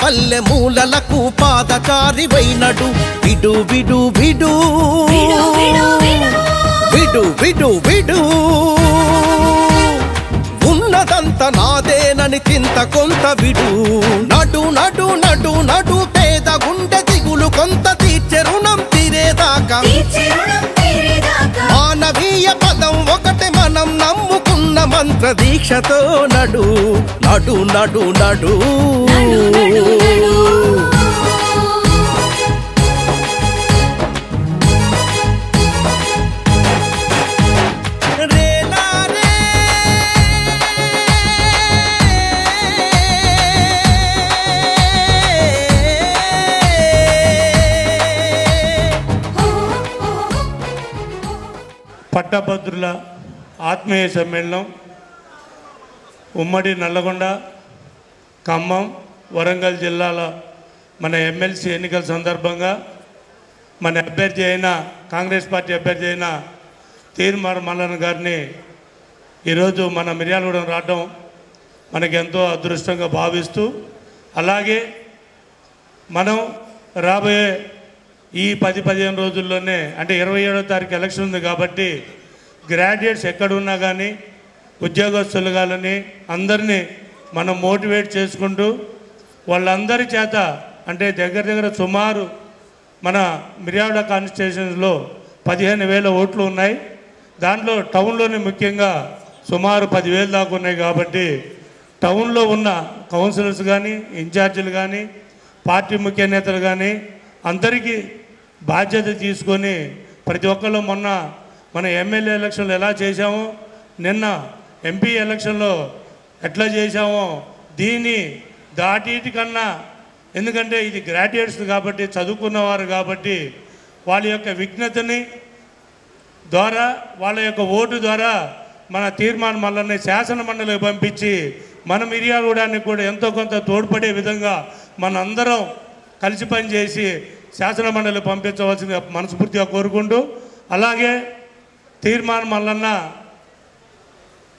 పల్లె మూలలకు పాదచారి వైనడు విడు విడు విడు విడు విడు విడు ఉన్నదంత నాదేనని చింత కొంత విడు నడు నడు నడు నడు పేద గుండె దిగులు కొంత తీర్చె రుణం తీరేదాకా మానవీయ పదం ఒకటి మనం నమ్ముకున్న మంత్ర దీక్షతో నడు నడు నడు నడు పట్టభద్రుల ఆత్మీయ సమ్మేళనం ఉమ్మడి నల్లగొండ ఖమ్మం వరంగల్ జిల్లాల మన ఎమ్మెల్సీ ఎన్నికల సందర్భంగా మన అభ్యర్థి అయిన కాంగ్రెస్ పార్టీ అభ్యర్థి అయిన తీర్మార్ మల్లన్న గారిని ఈరోజు మన మిర్యాలగూడెం రావడం మనకి ఎంతో అదృష్టంగా భావిస్తూ అలాగే మనం రాబోయే ఈ 10-15 రోజుల్లోనే అంటే 27వ తారీఖు ఎలక్షన్ ఉంది కాబట్టి గ్రాడ్యుయేట్స్ ఎక్కడున్నా కానీ ఉద్యోగస్తులు కానీ అందరినీ మనం మోటివేట్ చేసుకుంటూ వాళ్ళందరి చేత అంటే దగ్గర సుమారు మన మిర్యాలగూడ కాన్స్టిట్యూషన్స్లో 15,000 ఓట్లు ఉన్నాయి. దాంట్లో టౌన్లోనే ముఖ్యంగా సుమారు 10,000 దాకా ఉన్నాయి. కాబట్టి టౌన్లో ఉన్న కౌన్సిలర్స్ కానీ ఇన్ఛార్జీలు కానీ పార్టీ ముఖ్య నేతలు కానీ అందరికీ బాధ్యత తీసుకొని ప్రతి ఒక్కళ్ళు మొన్న మన ఎమ్మెల్యే ఎలక్షన్లు ఎలా చేశామో నిన్న ఎంపీ ఎలక్షన్లో ఎట్లా చేశామో దీన్ని దాటిటి కన్నా ఎందుకంటే ఇది గ్రాడ్యుయేట్స్ కాబట్టి చదువుకున్నవారు కాబట్టి వాళ్ళ యొక్క విజ్ఞతని ద్వారా వాళ్ళ యొక్క ఓటు ద్వారా మన తీర్మానం మల్లన్న శాసన మండలికి పంపించి మన మిర్యాలగూడెనికి కూడా ఎంతో కొంత తోడ్పడే విధంగా మనందరం కలిసి పనిచేసి శాసన మండలి పంపించవలసిందిగా మనస్ఫూర్తిగా కోరుకుంటూ అలాగే తీర్మానం మల్లన్న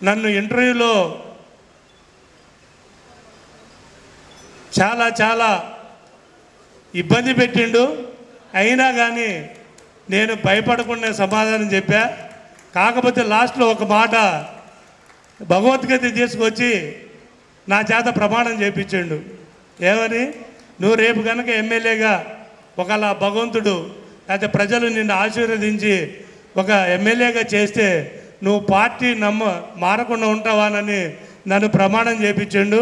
నన్ను ఇంటర్వ్యూలో చాలా ఇబ్బంది పెట్టిండు. అయినా కానీ నేను భయపడకుండా సమాధానం చెప్పా. కాకపోతే లాస్ట్లో ఒక మాట భగవద్గీత తీసుకొచ్చి నా చేత ప్రమాణం చేయించిండు. ఏమని నువ్వు రేపు కనుక ఎమ్మెల్యేగా ఒకవేళ భగవంతుడు లేకపోతే ప్రజలు నిన్ను ఆశీర్వదించి ఒక ఎమ్మెల్యేగా చేస్తే నువ్వు పార్టీ మారకుండా ఉంటావానని నన్ను ప్రమాణం చేయించిండు.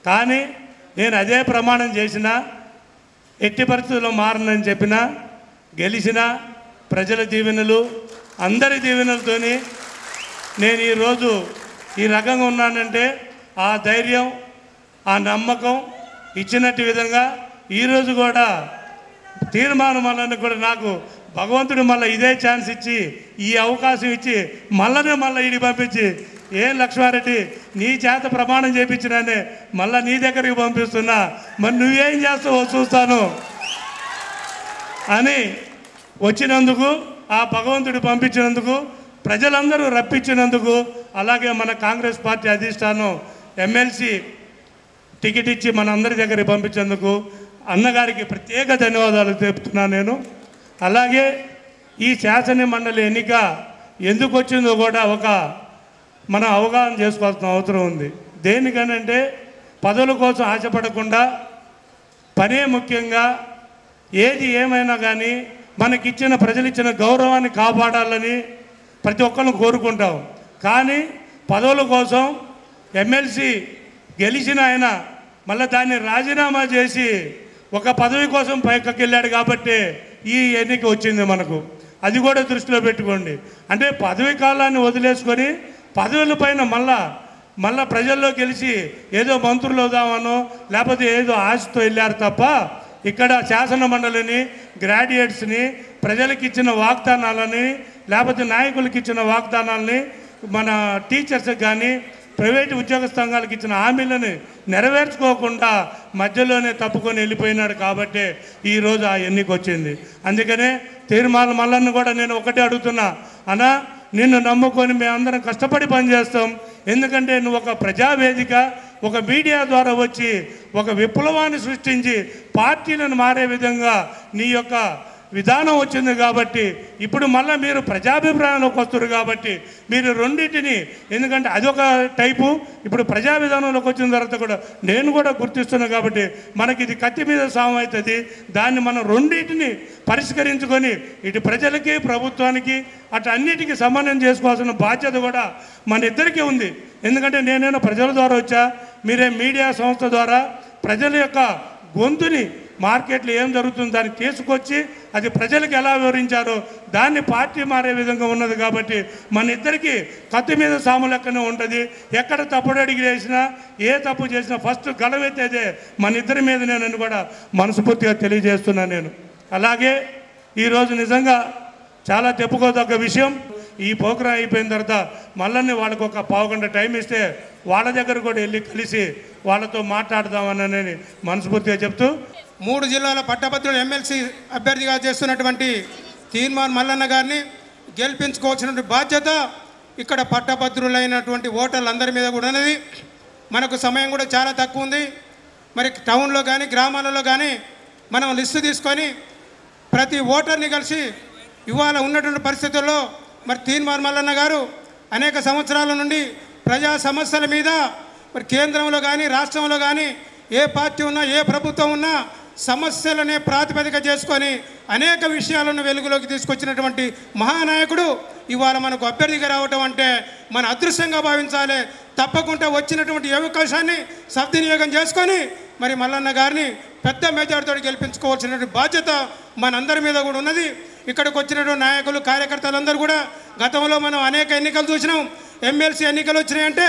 కానీ నేను అదే ప్రమాణం చేసిన ఎట్టి పరిస్థితుల్లో మారనని చెప్పిన గెలిచిన ప్రజల దీవెనలు అందరి దీవెనలతోని నేను ఈరోజు ఈ రకంగా ఉన్నానంటే ఆ ధైర్యం ఆ నమ్మకం ఇచ్చినట్టు విధంగా ఈరోజు కూడా తీర్మానం మల్లన్న కూడా నాకు భగవంతుడు మళ్ళీ ఇదే ఛాన్స్ ఇచ్చి ఈ అవకాశం ఇచ్చి మళ్ళీ ఇడి పంపించి ఏం లక్ష్మారెడ్డి నీ చేత ప్రమాణం చేయించినానే మళ్ళీ నీ దగ్గరికి పంపిస్తున్నా మరి నువ్వేం చేస్తావో చూస్తాను అని వచ్చినందుకు ఆ భగవంతుడు పంపించినందుకు ప్రజలందరూ రప్పించినందుకు అలాగే మన కాంగ్రెస్ పార్టీ అధిష్టానం ఎమ్మెల్సీ టికెట్ ఇచ్చి మన అందరి దగ్గరికి పంపించేందుకు అన్నగారికి ప్రత్యేక ధన్యవాదాలు తెలుపుతున్నాను నేను. అలాగే ఈ శాసన మండలి ఎన్నిక ఎందుకు వచ్చిందో కూడా మనం అవగాహన చేసుకోవాల్సిన అవసరం ఉంది. దేనికనంటే పదవుల కోసం ఆశపడకుండా పనే ముఖ్యంగా ఏది ఏమైనా కానీ మనకిచ్చిన ప్రజలిచ్చిన గౌరవాన్ని కాపాడాలని ప్రతి ఒక్కరిని కోరుకుంటాం. కానీ పదవుల కోసం ఎమ్మెల్సీ గెలిచిన ఆయన మళ్ళీ దాన్ని రాజీనామా చేసి ఒక పదవి కోసం పైకి వెళ్ళాడు కాబట్టి ఈ ఎన్నిక వచ్చింది మనకు. అది కూడా దృష్టిలో పెట్టుకోండి. అంటే పదవి కాలాన్ని వదిలేసుకొని పదవుల పైన మళ్ళా ప్రజల్లో గెలిచి ఏదో మంత్రులు అవుదామనో లేకపోతే ఏదో ఆశతో వెళ్ళారు తప్ప ఇక్కడ శాసన మండలిని గ్రాడ్యుయేట్స్ని ప్రజలకు ఇచ్చిన వాగ్దానాలని లేకపోతే నాయకులకు ఇచ్చిన వాగ్దానాలని మన టీచర్స్కి కానీ ప్రైవేటు ఉద్యోగ సంఘాలకు ఇచ్చిన హామీలను నెరవేర్చుకోకుండా మధ్యలోనే తప్పుకొని వెళ్ళిపోయినాడు కాబట్టి ఈరోజు ఆ ఎన్నిక వచ్చింది. అందుకనే తీర్మానం మల్లన్న కూడా నేను ఒకటే అడుగుతున్నా, అన్నా నిన్ను నమ్ముకొని మేమందరం కష్టపడి పనిచేస్తాం. ఎందుకంటే నువ్వు ఒక ప్రజావేదిక ఒక మీడియా ద్వారా వచ్చి ఒక విప్లవాన్ని సృష్టించి పార్టీలను మారే విధంగా నీ యొక్క విధానం వచ్చింది కాబట్టి ఇప్పుడు మళ్ళీ మీరు ప్రజాభిప్రాయంలోకి వస్తారు కాబట్టి మీరు రెండింటిని, ఎందుకంటే అదొక టైపు, ఇప్పుడు ప్రజా విధానంలోకి వచ్చిన తర్వాత కూడా నేను కూడా గుర్తిస్తున్నాను కాబట్టి మనకి ఇది కత్తి మీద సాము అవుతుంది. దాన్ని మనం రెండింటిని పరిష్కరించుకొని ఇటు ప్రజలకి ప్రభుత్వానికి అటు అన్నిటికీ సమన్వయం చేసుకోవాల్సిన బాధ్యత కూడా మన ఇద్దరికీ ఉంది. ఎందుకంటే నేనైనా ప్రజల ద్వారా వచ్చా, మీరే మీడియా సంస్థ ద్వారా ప్రజల యొక్క గొంతుని మార్కెట్లో ఏం జరుగుతుందో దాన్ని తీసుకొచ్చి అది ప్రజలకు ఎలా వివరించారో దాన్ని పార్టీ మారే విధంగా ఉన్నది కాబట్టి మన ఇద్దరికి కత్తి మీద సాము లెక్కనే ఉంటుంది. ఎక్కడ తప్పుడు అడిగి చేసినా ఏ తప్పు చేసినా ఫస్ట్ గలవెత్తేదే మన ఇద్దరి మీద నేను కూడా మనస్ఫూర్తిగా తెలియజేస్తున్నాను నేను. అలాగే ఈరోజు నిజంగా చాలా చెప్పుకోదగ్గ విషయం, ఈ ప్రోగ్రాం అయిపోయిన తర్వాత మళ్ళీ వాళ్ళకు ఒక పావుగంట టైం ఇస్తే వాళ్ళ దగ్గర కూడా వెళ్ళి కలిసి వాళ్ళతో మాట్లాడదామని మనస్ఫూర్తిగా చెప్తూ 3 జిల్లాల పట్టభద్రులు ఎమ్మెల్సీ అభ్యర్థిగా చేస్తున్నటువంటి తీర్మాన్ మల్లన్న గారిని గెలిపించుకోవాల్సిన బాధ్యత ఇక్కడ పట్టభద్రులైనటువంటి ఓటర్లందరి మీద కూడా ఉన్నది. మనకు సమయం కూడా చాలా తక్కువ ఉంది. మరి టౌన్లో కానీ గ్రామాలలో కానీ మనం లిస్టు తీసుకొని ప్రతి ఓటర్ని కలిసి ఇవాళ ఉన్నటువంటి పరిస్థితుల్లో మరి తీర్మాన్ మల్లన్న గారు అనేక సంవత్సరాల నుండి ప్రజా సమస్యల మీద మరి కేంద్రంలో కానీ రాష్ట్రంలో కానీ ఏ పార్టీ ఉన్నా ఏ ప్రభుత్వం ఉన్నా సమస్యలనే ప్రాతిపదిక చేసుకొని అనేక విషయాలను వెలుగులోకి తీసుకొచ్చినటువంటి మహానాయకుడు ఇవాళ మనకు అభ్యర్థిగా రావటం అంటే మన అదృష్టంగా భావించాలి. తప్పకుండా వచ్చినటువంటి అవకాశాన్ని సద్వినియోగం చేసుకొని మరి మల్లన్న గారిని పెద్ద మెజార్టీతో గెలిపించుకోవాల్సినటువంటి బాధ్యత మనందరి మీద కూడా ఉన్నది. ఇక్కడికి వచ్చినటువంటి నాయకులు కార్యకర్తలందరూ కూడా గతంలో మనం అనేక ఎన్నికలు చూసినాం. ఎమ్మెల్సీ ఎన్నికలు వచ్చినాయంటే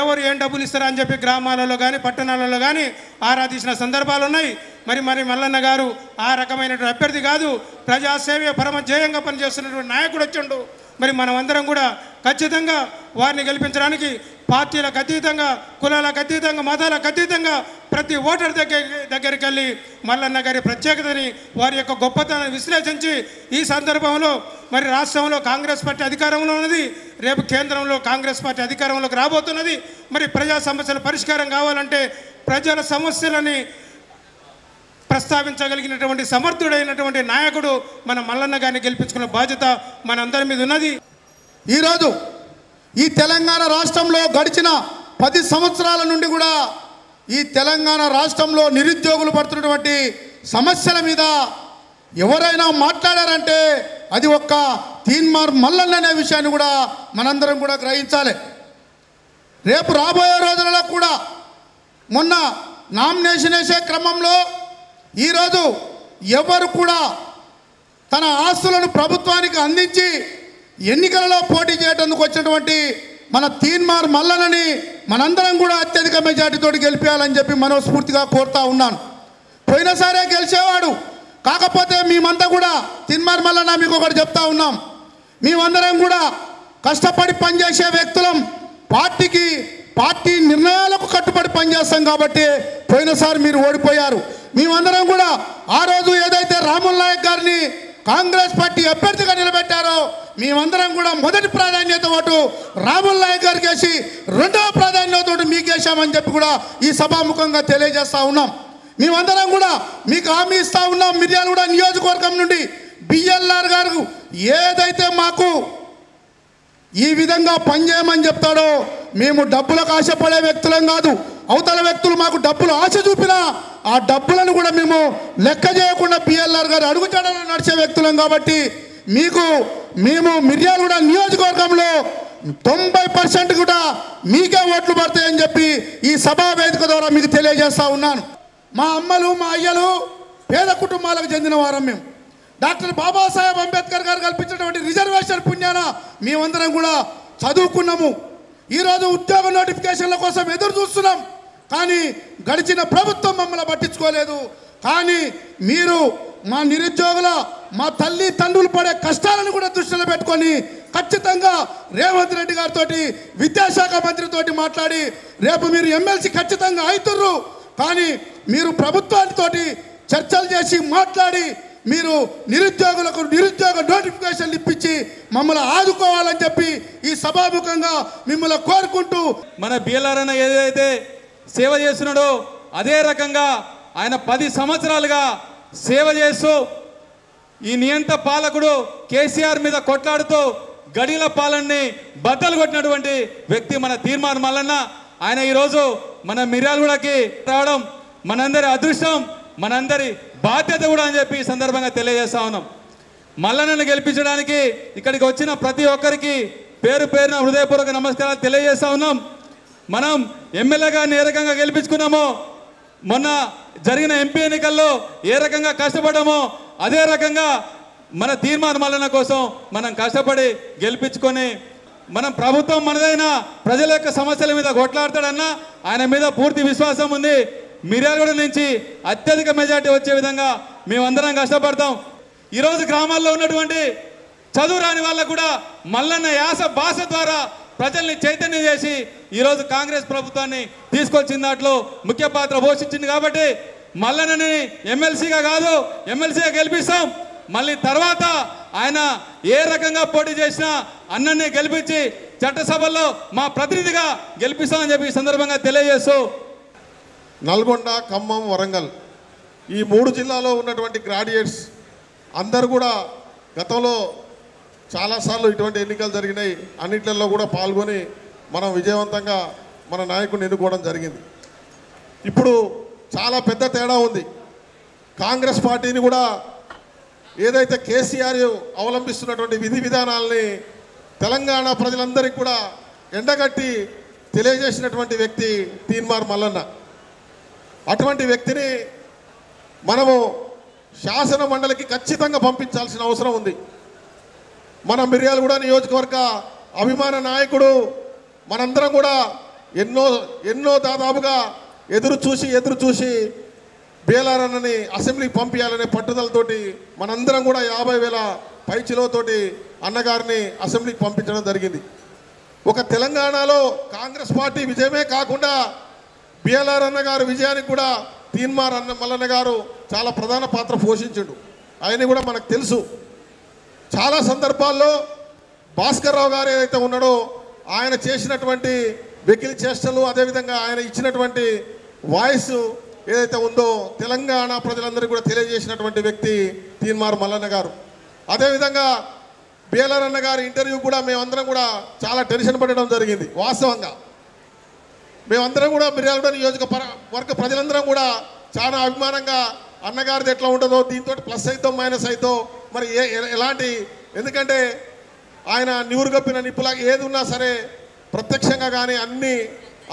ఎవరు ఏం డబ్బులు ఇస్తారా అని చెప్పి గ్రామాలలో కానీ పట్టణాలలో కానీ ఆరాధించిన సందర్భాలు ఉన్నాయి. మరి మల్లన్న గారు ఆ రకమైనటువంటి అభ్యర్థి కాదు, ప్రజాసేవ పరమ ధ్యేయంగా పనిచేస్తున్నటువంటి నాయకుడు వచ్చిండు. మరి మనమందరం కూడా ఖచ్చితంగా వారిని గెలిపించడానికి పార్టీలకు అతీతంగా, కులాలకు అతీతంగా, మతాలకు అతీతంగా ప్రతి ఓటర్ దగ్గరికి వెళ్ళి మల్లన్న గారి ప్రత్యేకతని, వారి యొక్క గొప్పతనాన్ని విశ్లేషించి ఈ సందర్భంలో మరి రాష్ట్రంలో కాంగ్రెస్ పార్టీ అధికారంలో ఉన్నది, రేపు కేంద్రంలో కాంగ్రెస్ పార్టీ అధికారంలోకి రాబోతున్నది. మరి ప్రజా సమస్యల పరిష్కారం కావాలంటే ప్రజల సమస్యలని ప్రస్తావించగలిగినటువంటి సమర్థుడైనటువంటి నాయకుడు మన మల్లన్న గారిని గెలిపించుకున్న బాధ్యత మనందరి మీద ఉన్నది. ఈరోజు ఈ తెలంగాణ రాష్ట్రంలో గడిచిన 10 సంవత్సరాల నుండి కూడా ఈ తెలంగాణ రాష్ట్రంలో నిరుద్యోగులు పడుతున్నటువంటి సమస్యల మీద ఎవరైనా మాట్లాడారంటే అది ఒక్క తీన్మార్ మల్లన్న అనే విషయాన్ని కూడా మనందరం కూడా గ్రహించాలి. రేపు రాబోయే రోజులలో కూడా మొన్న నామినేషన్ వేసే క్రమంలో ఈరోజు ఎవరు కూడా తన ఆస్తులను ప్రభుత్వానికి అందించి ఎన్నికలలో పోటీ చేయడానికి వచ్చినటువంటి మన తీన్మార్ మల్లన్నని మనందరం కూడా అత్యధిక మెజార్టీతో గెలిపేయాలని చెప్పి మనస్ఫూర్తిగా కోరుతా ఉన్నాను. పోయినసారే గెలిచేవాడు, కాకపోతే మేమంతా కూడా తీన్మార్ మల్లన్న మీకు ఒకటి చెప్తా ఉన్నాం, మేమందరం కూడా కష్టపడి పనిచేసే వ్యక్తులం, పార్టీ నిర్ణయాలకు కట్టుబడి పనిచేస్తాం కాబట్టి పోయినసారి మీరు ఓడిపోయారు. మేమందరం కూడా ఆ రోజు ఏదైతే రాముల్ నాయక్ గారిని కాంగ్రెస్ పార్టీ అభ్యర్థిగా నిలబెట్టారో మేమందరం కూడా మొదటి ప్రాధాన్యత ఓటు రాముల్ నాయక్ గారికి వేసి రెండవ ప్రాధాన్యత ఓటు మీకేసామని చెప్పి కూడా ఈ సభాముఖంగా తెలియజేస్తూ ఉన్నాం. మేమందరం కూడా మీకు హామీ ఇస్తూ ఉన్నాం. మిర్యాలగూడ నియోజకవర్గం నుండి బిఎల్ఆర్ గారు ఏదైతే మాకు ఈ విధంగా పనిచేయమని చెప్తాడో మేము డబ్బులకు ఆశపడే వ్యక్తులం కాదు. అవతల వ్యక్తులు మాకు డబ్బులు ఆశ చూపినా ఆ డబ్బులను కూడా మేము లెక్క చేయకుండా బిఎల్ఆర్ గారు అడుగుజాడలో నడిచే వ్యక్తులం కాబట్టి మేము మిర్యాలగూడ నియోజకవర్గంలో 90% కూడా మీకే ఓట్లు పడతాయని చెప్పి ఈ సభా వేదిక ద్వారా మీకు తెలియజేస్తూ ఉన్నాను. మా అమ్మలు మా అయ్యలు పేద కుటుంబాలకు చెందిన వారం మేము. డాక్టర్ బాబాసాహెబ్ అంబేద్కర్ గారు కల్పించినటువంటి రిజర్వేషన్ పుణ్యాన మేమందరం కూడా చదువుకున్నాము. ఈరోజు ఉద్యోగ నోటిఫికేషన్ల కోసం ఎదురు చూస్తున్నాం, కానీ గడిచిన ప్రభుత్వం మమ్మల్ని పట్టించుకోలేదు. కానీ మీరు మా నిరుద్యోగుల, మా తల్లి తండ్రులు పడే కష్టాలను కూడా దృష్టిలో పెట్టుకొని ఖచ్చితంగా రేవంత్ రెడ్డి గారితో, విద్యాశాఖ మంత్రితో మాట్లాడి రేపు మీరు ఎమ్మెల్సీ ఖచ్చితంగా అవుతుర్రు. కానీ మీరు ప్రభుత్వానితో చర్చలు చేసి మాట్లాడి మీరు నిరుద్యోగులకు నిరుద్యోగ నోటిఫికేషన్లు ఇప్పించి మమ్మల్ని ఆదుకోవాలని చెప్పి ఈ సభాముఖంగా మిమ్మల్ని కోరుకుంటూ మన బిఎల్ఆర్ అన్న ఏదైతే సేవ చేస్తున్నాడో అదే రకంగా ఆయన 10 సంవత్సరాలుగా సేవ చేస్తూ ఈ నియంత పాలకుడు కేసీఆర్ మీద కొట్లాడుతూ గడిల పాలనని బద్దలు కొట్టినటువంటి వ్యక్తి మన తీర్మాన్ మల్లన్న. ఆయన ఈరోజు మన మిర్యాలగూడకి రావడం మనందరి అదృష్టం, మనందరి బాధ్యత కూడా అని చెప్పి ఈ సందర్భంగా తెలియజేస్తా ఉన్నాం. మల్లన్నను గెలిపించడానికి ఇక్కడికి వచ్చిన ప్రతి ఒక్కరికి పేరు పేరున హృదయపూర్వక నమస్కారాలు తెలియజేస్తా ఉన్నాం. మనం ఎమ్మెల్యే గారిని ఏ రకంగా గెలిపించుకున్నామో, మొన్న జరిగిన ఎంపీ ఎన్నికల్లో ఏ రకంగా కష్టపడ్డామో అదే రకంగా మన తీర్మాన మల్లన్న కోసం మనం కష్టపడి గెలిపించుకొని మనం ప్రభుత్వం మనదైనా ప్రజల యొక్క సమస్యల మీద కొట్లాడతాడన్నా ఆయన మీద పూర్తి విశ్వాసం ఉంది. మిర్యాలగూడ నుంచి అత్యధిక మెజార్టీ వచ్చే విధంగా మేమందరం కష్టపడతాం. ఈరోజు గ్రామాల్లో ఉన్నటువంటి చదువు రాని వాళ్ళకు కూడా మల్లన్న యాస భాష ద్వారా ప్రజల్ని చైతన్యం చేసి ఈరోజు కాంగ్రెస్ ప్రభుత్వాన్ని తీసుకొచ్చిన దాంట్లో ముఖ్య పాత్ర పోషించింది. కాబట్టి మల్లన్నని ఎమ్మెల్సీగా కాదు, ఎమ్మెల్సీగా గెలిపిస్తాం. మళ్ళీ తర్వాత ఆయన ఏ రకంగా పోటీ చేసినా అన్నని గెలిపించి చట్టసభల్లో మా ప్రతినిధిగా గెలిపిస్తామని చెప్పి ఈ సందర్భంగా తెలియజేస్తూ, నల్గొండ, ఖమ్మం, వరంగల్ ఈ 3 జిల్లాలో ఉన్నటువంటి గ్రాడ్యుయేట్స్ అందరూ కూడా గతంలో చాలాసార్లు ఇటువంటి ఎన్నికలు జరిగినాయి. అన్నిట్లలో కూడా పాల్గొని మనం విజయవంతంగా మన నాయకుడిని ఎన్నుకోవడం జరిగింది. ఇప్పుడు చాలా పెద్ద తేడా ఉంది. కాంగ్రెస్ పార్టీని కూడా ఏదైతే కేసీఆర్ అవలంబిస్తున్నటువంటి విధి విధానాలని తెలంగాణ ప్రజలందరికీ కూడా ఎండగట్టి తెలియజేసినటువంటి వ్యక్తి తీన్మార్ మల్లన్న. అటువంటి వ్యక్తిని మనము శాసన మండలికి ఖచ్చితంగా పంపించాల్సిన అవసరం ఉంది. మన మిర్యాలగూడ నియోజకవర్గ అభిమాన నాయకుడు, మనందరం కూడా ఎన్నో దాదాపుగా ఎదురు చూసి బీఆర్ అన్నని అసెంబ్లీకి పంపించాలనే పట్టుదలతోటి మనందరం కూడా 50,000 పైచిలోతోటి అన్నగారిని అసెంబ్లీకి పంపించడం జరిగింది. ఒక తెలంగాణలో కాంగ్రెస్ పార్టీ విజయమే కాకుండా బీఆర్ అన్నగారు విజయానికి కూడా తీన్మార్ మల్లన్న గారు చాలా ప్రధాన పాత్ర పోషించిండు. ఆయన కూడా మనకు తెలుసు. చాలా సందర్భాల్లో భాస్కర్ రావు గారు ఏదైతే ఉన్నాడో ఆయన చేసినటువంటి వెకిలి చేష్టలు, అదేవిధంగా ఆయన ఇచ్చినటువంటి వాయిస్ ఏదైతే ఉందో తెలంగాణ ప్రజలందరికీ కూడా తెలియజేసినటువంటి వ్యక్తి తీన్మార్ మల్లన్న గారు. అదేవిధంగా బీఆర్ అన్న గారి ఇంటర్వ్యూ కూడా మేమందరం కూడా చాలా టెన్షన్ పడడం జరిగింది. వాస్తవంగా మేమందరం కూడా మిర్యాలగూడ నియోజకవర్గ ప్రజలందరం కూడా చాలా అభిమానంగా అన్నగారిది ఎట్లా ఉంటుందో, దీంతో ప్లస్ అయితే మైనస్ అయితే మరి ఎలాంటి, ఎందుకంటే ఆయన నివురుగప్పిన నిప్పులాగా ఏది ఉన్నా సరే ప్రత్యక్షంగా కానీ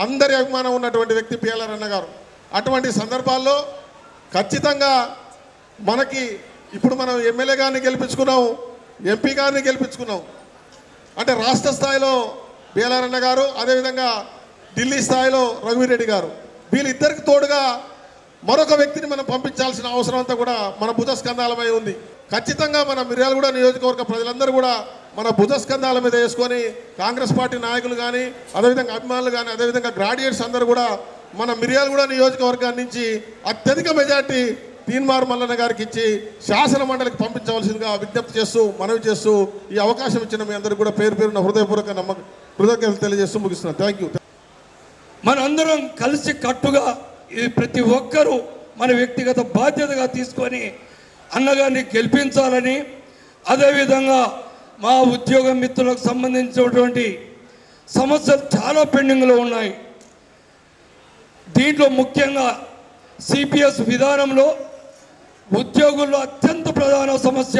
అందరి అభిమానం ఉన్నటువంటి వ్యక్తి బీఆర్ అన్న గారు. అటువంటి సందర్భాల్లో ఖచ్చితంగా మనకి ఇప్పుడు మనం ఎమ్మెల్యే గారిని గెలిపించుకున్నాం, ఎంపీ గారిని గెలిపించుకున్నాం. అంటే రాష్ట్ర స్థాయిలో బీఆర్ అన్న గారు, అదేవిధంగా ఢిల్లీ స్థాయిలో రఘువీరెడ్డి గారు, వీళ్ళిద్దరికి తోడుగా మరొక వ్యక్తిని మనం పంపించాల్సిన అవసరం అంతా కూడా మన భుజస్కంధాలమై ఉంది. ఖచ్చితంగా మన మిర్యాలగూడ నియోజకవర్గ ప్రజలందరూ కూడా మన భుజస్కంధాల మీద వేసుకొని కాంగ్రెస్ పార్టీ నాయకులు కానీ, అదేవిధంగా అభిమానులు కానీ, అదేవిధంగా గ్రాడ్యుయేట్స్ అందరూ కూడా మన మిర్యాలగూడ నియోజకవర్గాన్ని నుంచి అత్యధిక మెజార్టీ తీన్మార్ మల్లన్న గారికి ఇచ్చి శాసన మండలికి పంపించవలసిందిగా విజ్ఞప్తి చేస్తూ, మనవి చేస్తూ, ఈ అవకాశం ఇచ్చిన మీ అందరికీ కూడా పేరున హృదయపూర్వక కృతజ్ఞతలు తెలియజేస్తూ ముగిస్తున్నాను. Thank you. మనందరం కలిసి కట్టుగా ఇది ప్రతి ఒక్కరూ మన వ్యక్తిగత బాధ్యతగా తీసుకొని అన్నగారిని గెలిపించాలని, అదేవిధంగా మా ఉద్యోగ మిత్రులకు సంబంధించినటువంటి సమస్యలు చాలా పెండింగ్లో ఉన్నాయి. దీంట్లో ముఖ్యంగా సిపిఎస్ విధానంలో ఉద్యోగుల్లో అత్యంత ప్రధాన సమస్య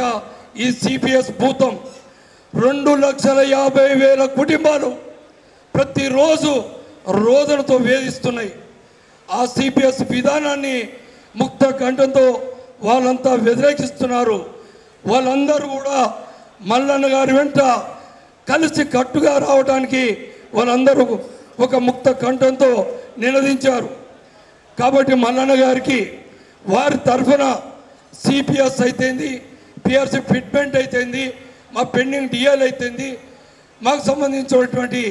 ఈ సిపిఎస్ భూతం. 2,50,000 కుటుంబాలు ప్రతిరోజు రోదనతో వేధిస్తున్నాయి. ఆ సిపిఎస్ విధానాన్ని ముక్త కంఠంతో వాళ్ళంతా వ్యతిరేకిస్తున్నారు. వాళ్ళందరూ కూడా మల్లన్న గారి వెంట కలిసి కట్టుగా రావడానికి వాళ్ళందరూ ఒక ముక్త కంఠంతో నినదించారు. కాబట్టి మల్లన్న గారికి వారి తరఫున సిపిఎస్ అయితేంది, పిఆర్సీ ఫిట్మెంట్ అయితేంది, మా పెండింగ్ డిఎల్ అయితేంది, మాకు సంబంధించినటువంటి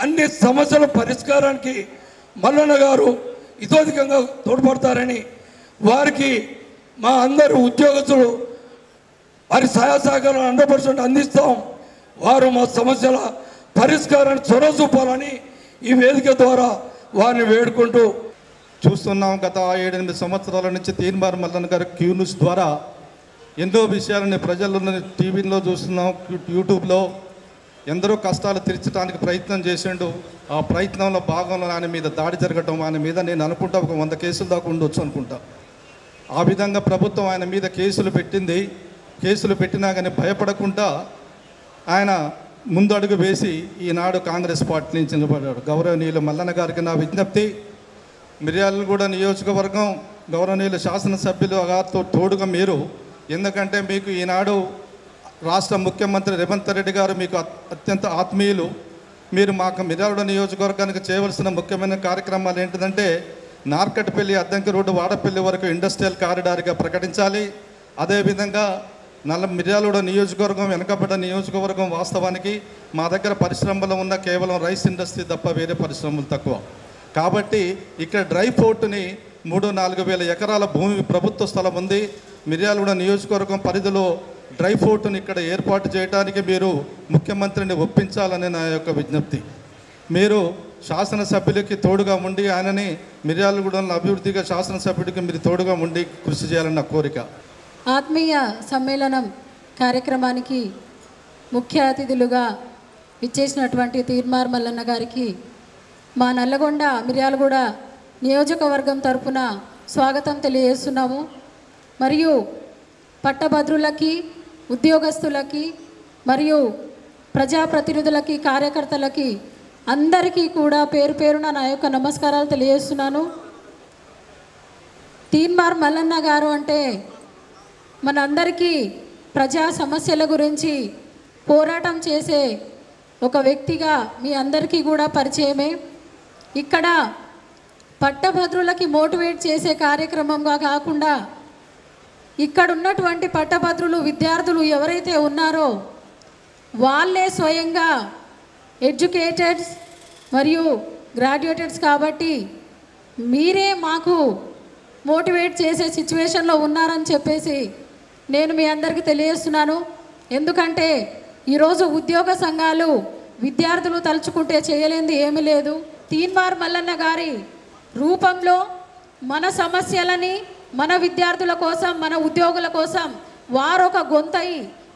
అన్ని సమస్యల పరిష్కారానికి మల్లన్న గారు ఇతోధికంగా తోడ్పడతారని, వారికి మా అందరు ఉద్యోగస్తులు వారి సహాయ సహకారాలు 100% అందిస్తాం. వారు మా సమస్యల పరిష్కారాన్ని చొరవ చూపాలని ఈ వేదిక ద్వారా వారిని వేడుకుంటూ చూస్తున్నాం. గత 7-8 సంవత్సరాల నుంచి తీన్మార్ మల్లన్న గారి క్యూ న్యూస్ ద్వారా ఎన్నో విషయాలని ప్రజలను టీవీలో చూస్తున్నాం, యూట్యూబ్లో ఎందరో కష్టాలు తీర్చడానికి ప్రయత్నం చేసిండు. ఆ ప్రయత్నంలో భాగంలో ఆయన మీద దాడి జరగటం, ఆయన మీద నేను అనుకుంటా ఒక 100 కేసులు దాకా ఉండొచ్చు అనుకుంటా. ఆ విధంగా ప్రభుత్వం ఆయన మీద కేసులు పెట్టింది. కేసులు పెట్టినా కానీ భయపడకుండా ఆయన ముందు అడుగు వేసి ఈనాడు కాంగ్రెస్ పార్టీ నుంచి నిలబడ్డాడు. గౌరవనీయులు మల్లన్న గారికి నా విజ్ఞప్తి, మిర్యాలగూడ నియోజకవర్గం గౌరవనీయులు శాసనసభ్యులు గారితో తోడుగా మీరు, ఎందుకంటే మీకు ఈనాడు రాష్ట్ర ముఖ్యమంత్రి రేవంత్ రెడ్డి గారు మీకు అత్యంత ఆత్మీయులు. మీరు మాకు మిర్యాలగూడ నియోజకవర్గానికి చేయవలసిన ముఖ్యమైన కార్యక్రమాలు ఏంటిదంటే నార్కట్పల్లి అద్దంకి రోడ్డు వాడపల్లి వరకు ఇండస్ట్రియల్ కారిడార్గా ప్రకటించాలి. అదేవిధంగా మిర్యాలగూడ నియోజకవర్గం వెనకబడ్డ నియోజకవర్గం. వాస్తవానికి మా దగ్గర పరిశ్రమలు ఉన్న కేవలం రైస్ ఇండస్ట్రీ తప్ప వేరే పరిశ్రమలు తక్కువ. కాబట్టి ఇక్కడ డ్రై పోర్టుని 3-4 వేల ఎకరాల భూమి ప్రభుత్వ స్థలం ఉంది. మిర్యాలగూడ నియోజకవర్గం పరిధిలో డ్రై పోర్టుని ఇక్కడ ఏర్పాటు చేయడానికి మీరు ముఖ్యమంత్రిని ఒప్పించాలని నా యొక్క విజ్ఞప్తి. మీరు శాసనసభ్యులకి తోడుగా ఉండి ఆయనని మిర్యాలగూడలో అభివృద్ధిగా శాసనసభ్యుడికి మీరు తోడుగా ఉండి కృషి చేయాలని నా కోరిక. ఆత్మీయ సమ్మేళనం కార్యక్రమానికి ముఖ్య అతిథులుగా విచ్చేసినటువంటి తీన్మార్ మల్లన్న గారికి మా నల్లగొండ మిర్యాలగూడ నియోజకవర్గం తరపున స్వాగతం తెలియజేస్తున్నాము. మరియు పట్టభద్రులకి, ఉద్యోగస్తులకి మరియు ప్రజాప్రతినిధులకి, కార్యకర్తలకి అందరికీ కూడా పేరు పేరున నా యొక్క నమస్కారాలు తెలియజేస్తున్నాను. తీన్మార్ మల్లన్న గారు అంటే మనందరికీ ప్రజా సమస్యల గురించి పోరాటం చేసే ఒక వ్యక్తిగా మీ అందరికీ కూడా పరిచయమే. ఇక్కడ పట్టభద్రులకి మోటివేట్ చేసే కార్యక్రమంగా కాకుండా ఇక్కడ ఉన్నటువంటి పట్టభద్రులు విద్యార్థులు ఎవరైతే ఉన్నారో వాళ్ళే స్వయంగా ఎడ్యుకేటెడ్స్ మరియు గ్రాడ్యుయేటెడ్స్ కాబట్టి మీరే మాకు మోటివేట్ చేసే సిచ్యువేషన్లో ఉన్నారని చెప్పేసి నేను మీ అందరికీ తెలియజేస్తున్నాను. ఎందుకంటే ఈరోజు ఉద్యోగ సంఘాలు విద్యార్థులు తలుచుకుంటే చేయలేనిది ఏమీ లేదు. తీన్మార్ మల్లన్న గారి రూపంలో మన సమస్యలని, మన విద్యార్థుల కోసం, మన ఉద్యోగుల కోసం వారొక గొంతై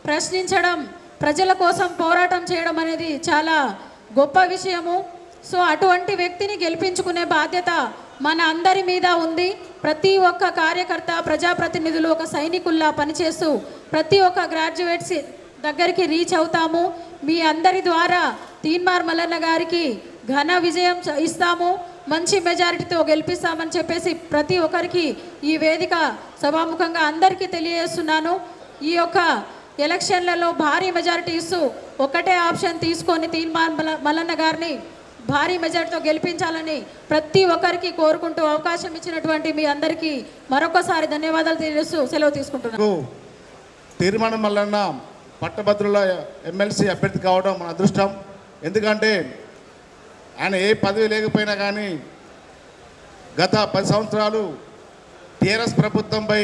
ప్రశ్నించడం, ప్రజల కోసం పోరాటం చేయడం అనేది చాలా గొప్ప విషయము. సో అటువంటి వ్యక్తిని గెలిపించుకునే బాధ్యత మన అందరి మీద ఉంది. ప్రతి ఒక్క కార్యకర్త, ప్రజాప్రతినిధులు ఒక సైనికుల్లా పనిచేస్తూ ప్రతి ఒక్క గ్రాడ్యుయేట్స్ దగ్గరికి రీచ్ అవుతాము. మీ అందరి ద్వారా తీన్మార్ మల్లన్న గారికి ఘన విజయం ఇస్తాము, మంచి మెజారిటీతో గెలిపిస్తామని చెప్పేసి ప్రతి ఒక్కరికి ఈ వేదిక సభాముఖంగా అందరికీ తెలియజేస్తున్నాను. ఈ యొక్క ఎలక్షన్లలో భారీ మెజారిటీ ఇస్తూ ఒకటే ఆప్షన్ తీసుకొని తీన్మార్ మల్లన్న గారిని భారీ మెజారిటీతో గెలిపించాలని ప్రతి ఒక్కరికి కోరుకుంటూ అవకాశం ఇచ్చినటువంటి మీ అందరికీ మరొకసారి ధన్యవాదాలు తెలియజేస్తూ సెలవు తీసుకుంటున్నాను. తీర్మానం మల్లన్న పట్టభద్రుల ఎమ్మెల్సీ అభ్యర్థి కావడం మన అదృష్టం. ఎందుకంటే ఆయన ఏ పదవి లేకపోయినా కానీ గత 10 సంవత్సరాలు టీఆర్ఎస్ ప్రభుత్వంపై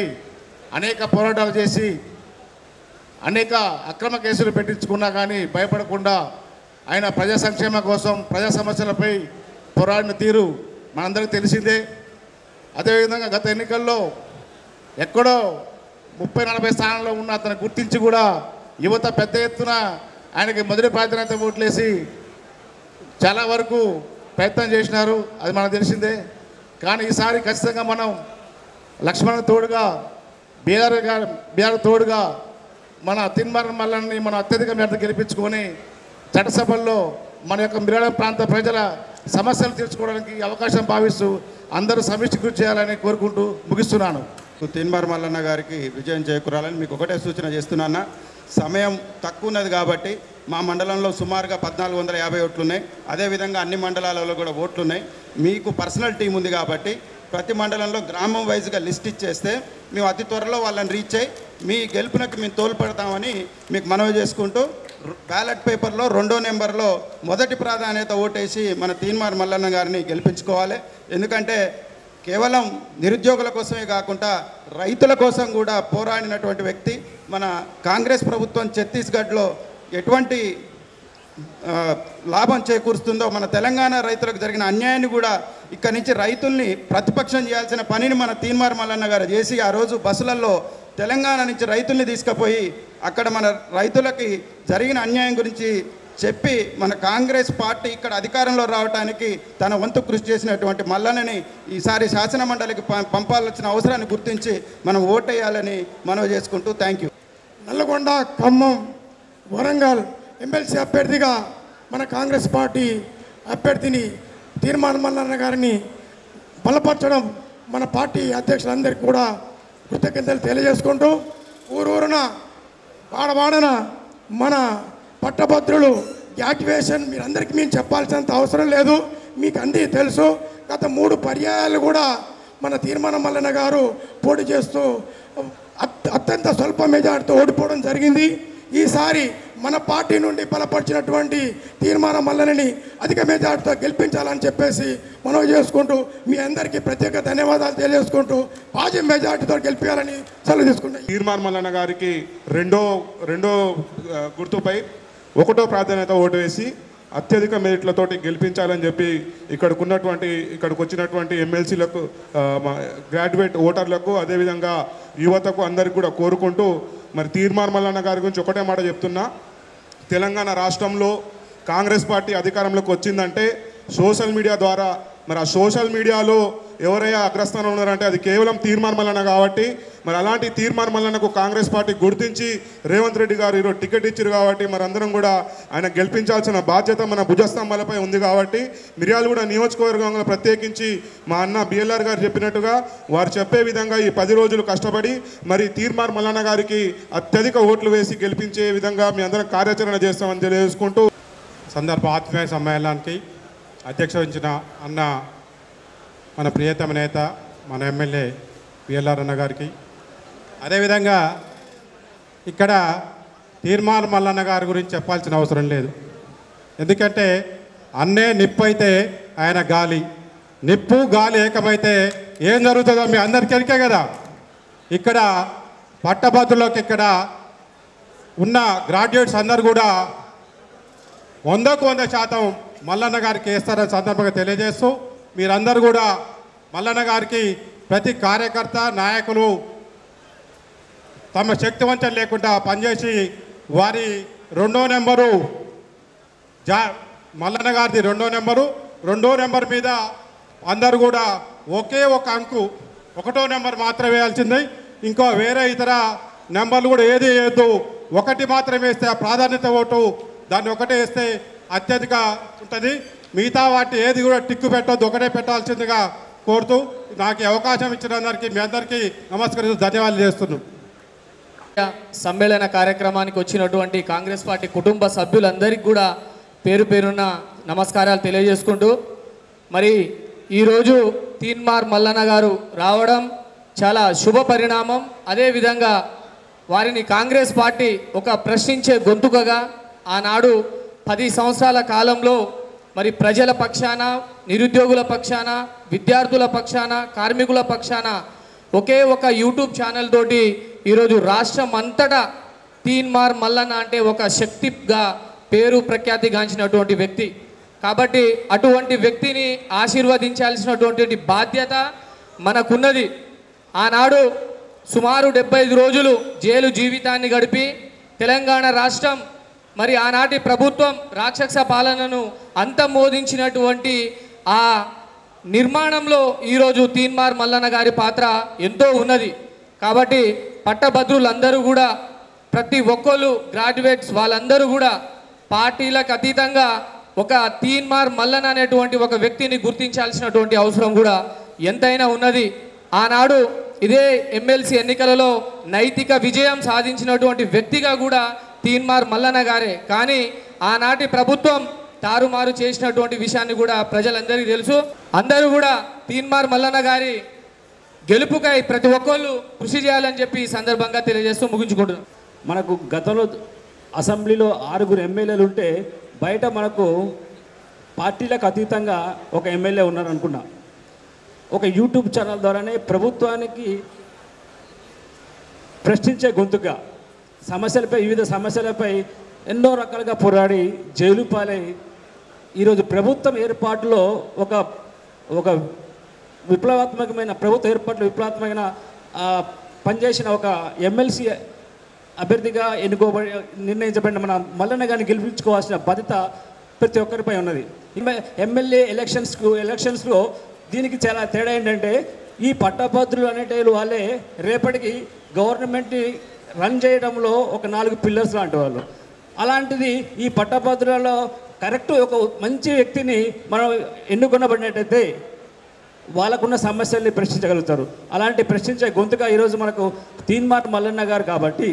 అనేక పోరాటాలు చేసి అనేక అక్రమ కేసులు పెట్టించుకున్నా కానీ భయపడకుండా ఆయన ప్రజా సంక్షేమం కోసం, ప్రజా సమస్యలపై పోరాడిన తీరు మనందరికీ తెలిసిందే. అదేవిధంగా గత ఎన్నికల్లో ఎక్కడో 30-40 స్థానాల్లో ఉన్న అతను గుర్తించి కూడా యువత పెద్ద ఎత్తున ఆయనకి మొదటి ప్రాధాన్యత ఓట్లేసి చాలా వరకు ప్రయత్నం చేసినారు, అది మనకు తెలిసిందే. కానీ ఈసారి ఖచ్చితంగా మనం లక్ష్మణ్ తోడుగా, బీఆర్ తోడుగా మన తీన్మార్ మల్లన్నని మనం అత్యధిక మేర గెలిపించుకొని చట్టసభల్లో మన యొక్క మిర్యాలగూడ ప్రాంత ప్రజల సమస్యలు తీర్చుకోవడానికి అవకాశం భావిస్తూ అందరూ సమిష్టి కృషి చేయాలని కోరుకుంటూ ముగిస్తున్నాను. తీన్మార్ మల్లన్న గారికి విజయం చేకూరాలని మీకు ఒకటే సూచన చేస్తున్నాను. సమయం తక్కువ ఉన్నది కాబట్టి మా మండలంలో సుమారుగా 1450 ఓట్లు ఉన్నాయి. అదేవిధంగా అన్ని మండలాలలో కూడా ఓట్లు ఉన్నాయి. మీకు పర్సనల్ టీం ఉంది కాబట్టి ప్రతి మండలంలో గ్రామం వైజ్గా లిస్ట్ ఇచ్చేస్తే మేము అతి త్వరలో వాళ్ళని రీచ్ అయ్యి మీ గెలుపునకి మేము తోల్పడతామని మీకు మనవి చేసుకుంటూ, బ్యాలెట్ పేపర్లో 2వ నెంబర్లో మొదటి ప్రాధాన్యత ఓటేసి మన తీన్మార్ మల్లన్న గారిని గెలిపించుకోవాలి. ఎందుకంటే కేవలం నిరుద్యోగుల కోసమే కాకుండా రైతుల కోసం కూడా పోరాడినటువంటి వ్యక్తి. మన కాంగ్రెస్ ప్రభుత్వం ఛత్తీస్గఢ్లో ఎటువంటి లాభం చేకూరుస్తుందో, మన తెలంగాణ రైతులకు జరిగిన అన్యాయాన్ని కూడా ఇక్కడి నుంచి రైతుల్ని ప్రతిపక్షం చేయాల్సిన పనిని మన తీన్మార్ మల్లన్న గారు చేసి ఆ రోజు బస్సులలో తెలంగాణ నుంచి రైతుల్ని తీసుకుపోయి అక్కడ మన రైతులకి జరిగిన అన్యాయం గురించి చెప్పి మన కాంగ్రెస్ పార్టీ ఇక్కడ అధికారంలో రావడానికి తన వంతు కృషి చేసినటువంటి మల్లన్నని ఈసారి శాసన మండలికి పంపాల్సిన అవసరాన్ని గుర్తించి మనం ఓటేయాలని మనవి చేసుకుంటూ thank you. Nalgonda, Khammam, Warangal MLC అభ్యర్థిగా మన కాంగ్రెస్ పార్టీ అభ్యర్థిని తీర్మాన మల్లన్న గారిని బలపరచడం మన పార్టీ అధ్యక్షులందరికీ కూడా కృతజ్ఞతలు తెలియజేసుకుంటూ ఊరూరున వాడవాడన మన పట్టభద్రులు యాక్టివేషన్ మీరందరికీ మేము చెప్పాల్సినంత అవసరం లేదు, మీకు అన్నీ తెలుసు. గత 3 పర్యాయాలు కూడా మన తీర్మాన మల్లన్న గారు పోటీ చేస్తూ అత్యంత స్వల్ప మెజార్టీతో ఓడిపోవడం జరిగింది. ఈసారి మన పార్టీ నుండి బలపరిచినటువంటి తీర్మాన మల్లన్నని అధిక మెజార్టీతో గెలిపించాలని చెప్పేసి మనవి చేసుకుంటూ మీ అందరికీ ప్రత్యేక ధన్యవాదాలు తెలియజేసుకుంటూ భారీ మెజార్టీతో గెలిపించాలని సెలవు తీసుకుంటాం. తీర్మాన మల్లన్న గారికి రెండో గుర్తుపై 1వ ప్రాధాన్యత ఓటు వేసి అత్యధిక మెరిట్లతోటి గెలిపించాలని చెప్పి ఇక్కడికి వచ్చినటువంటి ఎమ్మెల్సీలకు, గ్రాడ్యుయేట్ ఓటర్లకు, అదేవిధంగా యువతకు అందరికీ కూడా కోరుకుంటూ మరి తీర్మాన మల్లన్న గారి గురించి ఒకటే మాట చెప్తున్నా. తెలంగాణ రాష్ట్రంలో కాంగ్రెస్ పార్టీ అధికారంలోకి వచ్చిందంటే సోషల్ మీడియా ద్వారా, మరి ఆ సోషల్ మీడియాలో ఎవరైనా అగ్రస్థానంలో ఉన్నారంటే అది కేవలం తీర్మాన మల్లన్న కాబట్టి మరి అలాంటి తీర్మాన మల్లన్నకు కాంగ్రెస్ పార్టీ గుర్తించి రేవంత్ రెడ్డి గారు ఈరోజు టికెట్ ఇచ్చారు కాబట్టి మరి అందరం కూడా ఆయన గెలిపించాల్సిన బాధ్యత మన భుజస్తంభాలపై ఉంది కాబట్టి మిర్యాలగూడ నియోజకవర్గంలో ప్రత్యేకించి మా అన్న బిఎల్ఆర్ గారు చెప్పినట్టుగా వారు చెప్పే విధంగా ఈ 10 రోజులు కష్టపడి మరి తీర్మాన మల్లన్న గారికి అత్యధిక ఓట్లు వేసి గెలిపించే విధంగా మీ అందరం కార్యాచరణ చేస్తామని తెలియజేసుకుంటూ ఆత్మీయ సమ్మేళనానికి అధ్యక్ష వహించిన అన్న మన ప్రియతమ నేత మన ఎమ్మెల్యే బిఎల్ఆర్ అన్న గారికి, అదేవిధంగా ఇక్కడ తీర్మాన మల్లన్న గారి గురించి చెప్పాల్సిన అవసరం లేదు. ఎందుకంటే అన్నే నిప్పు అయితే ఆయన గాలి, నిప్పు గాలి ఏకమైతే ఏం జరుగుతుందో మీ అందరికీ ఎరికే కదా. ఇక్కడ పట్టభద్రులకు ఇక్కడ ఉన్న గ్రాడ్యుయేట్స్ అందరు కూడా 100% మల్లన్న గారికి వేస్తారని సందర్భంగా తెలియజేస్తూ మీరందరూ కూడా మల్లన్న గారికి ప్రతి కార్యకర్త, నాయకులు తమ శక్తి వంచన లేకుండా పనిచేసి వారి 2వ నెంబరు మల్లన్న గారిది 2వ నెంబర్ మీద అందరూ కూడా ఒకే ఒక అంకు 1వ నెంబర్ మాత్రమే వేయాల్సింది. ఇంకో వేరే ఇతర నెంబర్లు కూడా ఏది వేయద్దు, 1 మాత్రమే వేస్తే ఆ ప్రాధాన్యత ఓటు దాన్ని 1 వేస్తే అత్యధిక ఉంటుంది. మిగతా వాటి ఏది కూడా టిక్కు పెట్టొద్దు, 1 పెట్టాల్సిందిగా కోరుతూ నాకు అవకాశం ఇచ్చిన అందరికీ మీ అందరికీ నమస్కరిస్తూ ధన్యవాదాలు చేస్తున్నాను. సమ్మేళన కార్యక్రమానికి వచ్చినటువంటి కాంగ్రెస్ పార్టీ కుటుంబ సభ్యులందరికీ కూడా పేరు పేరున నమస్కారాలు తెలియజేసుకుంటూ మరి ఈరోజు తీన్మార్ మల్లన్న గారు రావడం చాలా శుభ పరిణామం. అదేవిధంగా వారిని కాంగ్రెస్ పార్టీ ఒక ప్రశ్నించే గొంతుకగా ఆనాడు 10 సంవత్సరాల కాలంలో మరి ప్రజల పక్షాన, నిరుద్యోగుల పక్షాన, విద్యార్థుల పక్షాన, కార్మికుల పక్షాన ఒకే ఒక యూట్యూబ్ ఛానల్ తోటి ఈరోజు రాష్ట్రం అంతటా తీన్మార్ మల్లన్న అంటే ఒక శక్తిగా పేరు ప్రఖ్యాతిగాంచినటువంటి వ్యక్తి. కాబట్టి అటువంటి వ్యక్తిని ఆశీర్వదించాల్సినటువంటి బాధ్యత మనకున్నది. ఆనాడు సుమారు 75 రోజులు జైలు జీవితాన్ని గడిపి తెలంగాణ రాష్ట్రం మరి ఆనాటి ప్రభుత్వం రాక్షస పాలనను అంతమోదించినటువంటి ఆ నిర్మాణంలో ఈరోజు తీన్మార్ మల్లన్న గారి పాత్ర ఎంతో ఉన్నది. కాబట్టి పట్టభద్రులందరూ కూడా ప్రతి ఒక్కళ్ళు గ్రాడ్యుయేట్స్ వాళ్ళందరూ కూడా పార్టీలకు అతీతంగా ఒక తీన్మార్ మల్లన్న అనేటువంటి ఒక వ్యక్తిని గుర్తించాల్సినటువంటి అవసరం కూడా ఎంతైనా ఉన్నది. ఆనాడు ఇదే ఎమ్మెల్సీ ఎన్నికలలో నైతిక విజయం సాధించినటువంటి వ్యక్తిగా కూడా తీన్మార్ మల్లన్న గారే. కానీ ఆనాటి ప్రభుత్వం తారుమారు చేసినటువంటి విషయాన్ని కూడా ప్రజలందరికీ తెలుసు. అందరూ కూడా తీన్మార్ మల్లన్న గారి గెలుపుకై ప్రతి ఒక్కళ్ళు కృషి చేయాలని చెప్పి ఈ సందర్భంగా తెలియజేస్తూ ముగించుకుంటున్నాం. మనకు గతంలో అసెంబ్లీలో 6 ఎమ్మెల్యేలు ఉంటే బయట మనకు పార్టీలకు అతీతంగా ఒక ఎమ్మెల్యే ఉన్నారు అనుకున్నా. ఒక యూట్యూబ్ ఛానల్ ద్వారానే ప్రభుత్వానికి ప్రశ్నించే గొంతుగా వివిధ సమస్యలపై ఎన్నో రకాలుగా పోరాడి జైలు పాలై ఈరోజు ప్రభుత్వం ఏర్పాటులో ఒక ఒక విప్లవాత్మకమైన ప్రభుత్వ ఏర్పాట్లు విప్లవాత్మకమైన పనిచేసిన ఒక ఎమ్మెల్సీ అభ్యర్థిగా నిర్ణయించబడిన మన మల్లన్న గారిని గెలిపించుకోవాల్సిన బాధ్యత ప్రతి ఒక్కరిపై ఉన్నది. ఎమ్మెల్యే ఎలక్షన్స్లో దీనికి చాలా తేడా ఏంటంటే ఈ పట్టభద్రులు అనేటోళ్ళు వాళ్ళే రేపటికి గవర్నమెంట్ని రన్ చేయడంలో ఒక 4 పిల్లర్స్ లాంటి వాళ్ళు. అలాంటిది ఈ పట్టభద్రులలో కరెక్ట్ ఒక మంచి వ్యక్తిని మనం ఎన్నుకొనబడినట్టయితే వాళ్ళకున్న సమస్యల్ని ప్రశ్నించగలుగుతారు. అలాంటి ప్రశ్నించే గొంతుగా ఈరోజు మనకు తీన్మార్ మల్లన్న గారు కాబట్టి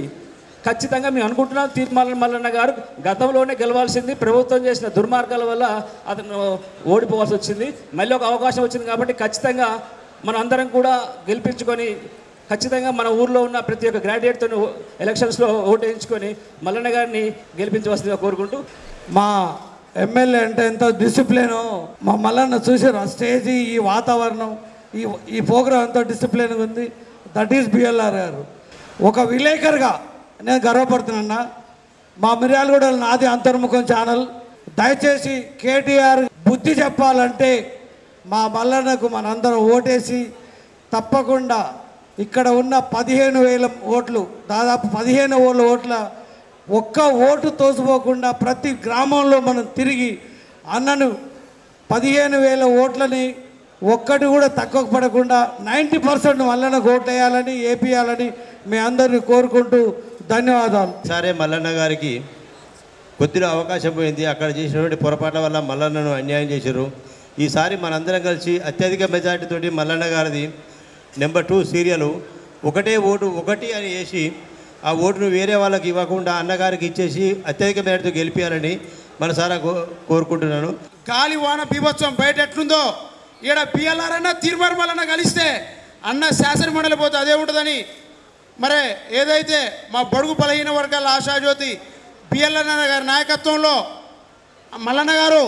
ఖచ్చితంగా మేము అనుకుంటున్నాం తీన్మార్ మల్లన్న గారు గతంలోనే గెలవాల్సింది. ప్రభుత్వం చేసిన దుర్మార్గాల వల్ల అతను ఓడిపోవాల్సి వచ్చింది. మళ్ళీ ఒక అవకాశం వచ్చింది కాబట్టి ఖచ్చితంగా మన అందరం కూడా గెలిపించుకొని ఖచ్చితంగా మన ఊర్లో ఉన్న ప్రతి ఒక్క గ్రాడ్యుయేట్తో ఎలక్షన్స్లో ఓటు వేయించుకొని మల్లన్న గారిని గెలిపించవలసిందిగా కోరుకుంటూ మా ఎమ్మెల్యే అంటే ఎంతో డిసిప్లిను. మా మల్లన్న చూసారు ఆ స్టేజీ, ఈ వాతావరణం, ఈ ప్రోగ్రాం ఎంతో డిసిప్లిన్గా ఉంది. దట్ ఈస్ బిఎల్ఆర్ గారు. ఒక విలేకరుగా నేను గర్వపడుతున్నా. మా మిర్యాలగూడ నాది అంతర్ముఖం ఛానల్. దయచేసి కేటీఆర్ బుద్ధి చెప్పాలంటే మా మల్లన్నకు మనందరం ఓటేసి తప్పకుండా ఇక్కడ ఉన్న 15,000 ఓట్లు, దాదాపు 15,000 ఓట్ల ఒక్క ఓటు తోసిపోకుండా ప్రతి గ్రామంలో మనం తిరిగి అన్నను 15,000 ఓట్లని ఒక్కటి కూడా తక్కువ పడకుండా 90% మల్లన్నకు ఓటు వేయాలని ఏపీయాలని మీ అందరినీ కోరుకుంటూ ధన్యవాదాలు. సరే, మల్లన్న గారికి కొద్దిగా అవకాశం పోయింది. అక్కడ చేసినటువంటి పొరపాట్ల వల్ల మల్లన్నను అన్యాయం చేశారు. ఈసారి మనందరం కలిసి అత్యధిక మెజార్టీతోటి మల్లన్న గారిది నెంబర్ 2 సీరియల్ ఒకటే ఓటు 1 అని వేసి ఆ ఓటును వేరే వాళ్ళకి ఇవ్వకుండా అన్నగారికి ఇచ్చేసి అత్యధిక మెజార్టీతో గెలిపించాలని మనసారా కోరుకుంటున్నాను. గాలి వాన బీభత్సం బయట ఎట్లుందో ఈడ బిఎల్ఆర్ అన్న తీర్మార్ మల్లన్న కలిస్తే అన్న శాసన మండలి పోతే అదే ఉంటుందని మరి ఏదైతే మా బడుగు బలహీన వర్గాల ఆశాజ్యోతి బిఎల్ఆర్ అన్న గారి నాయకత్వంలో మల్లన్న గారు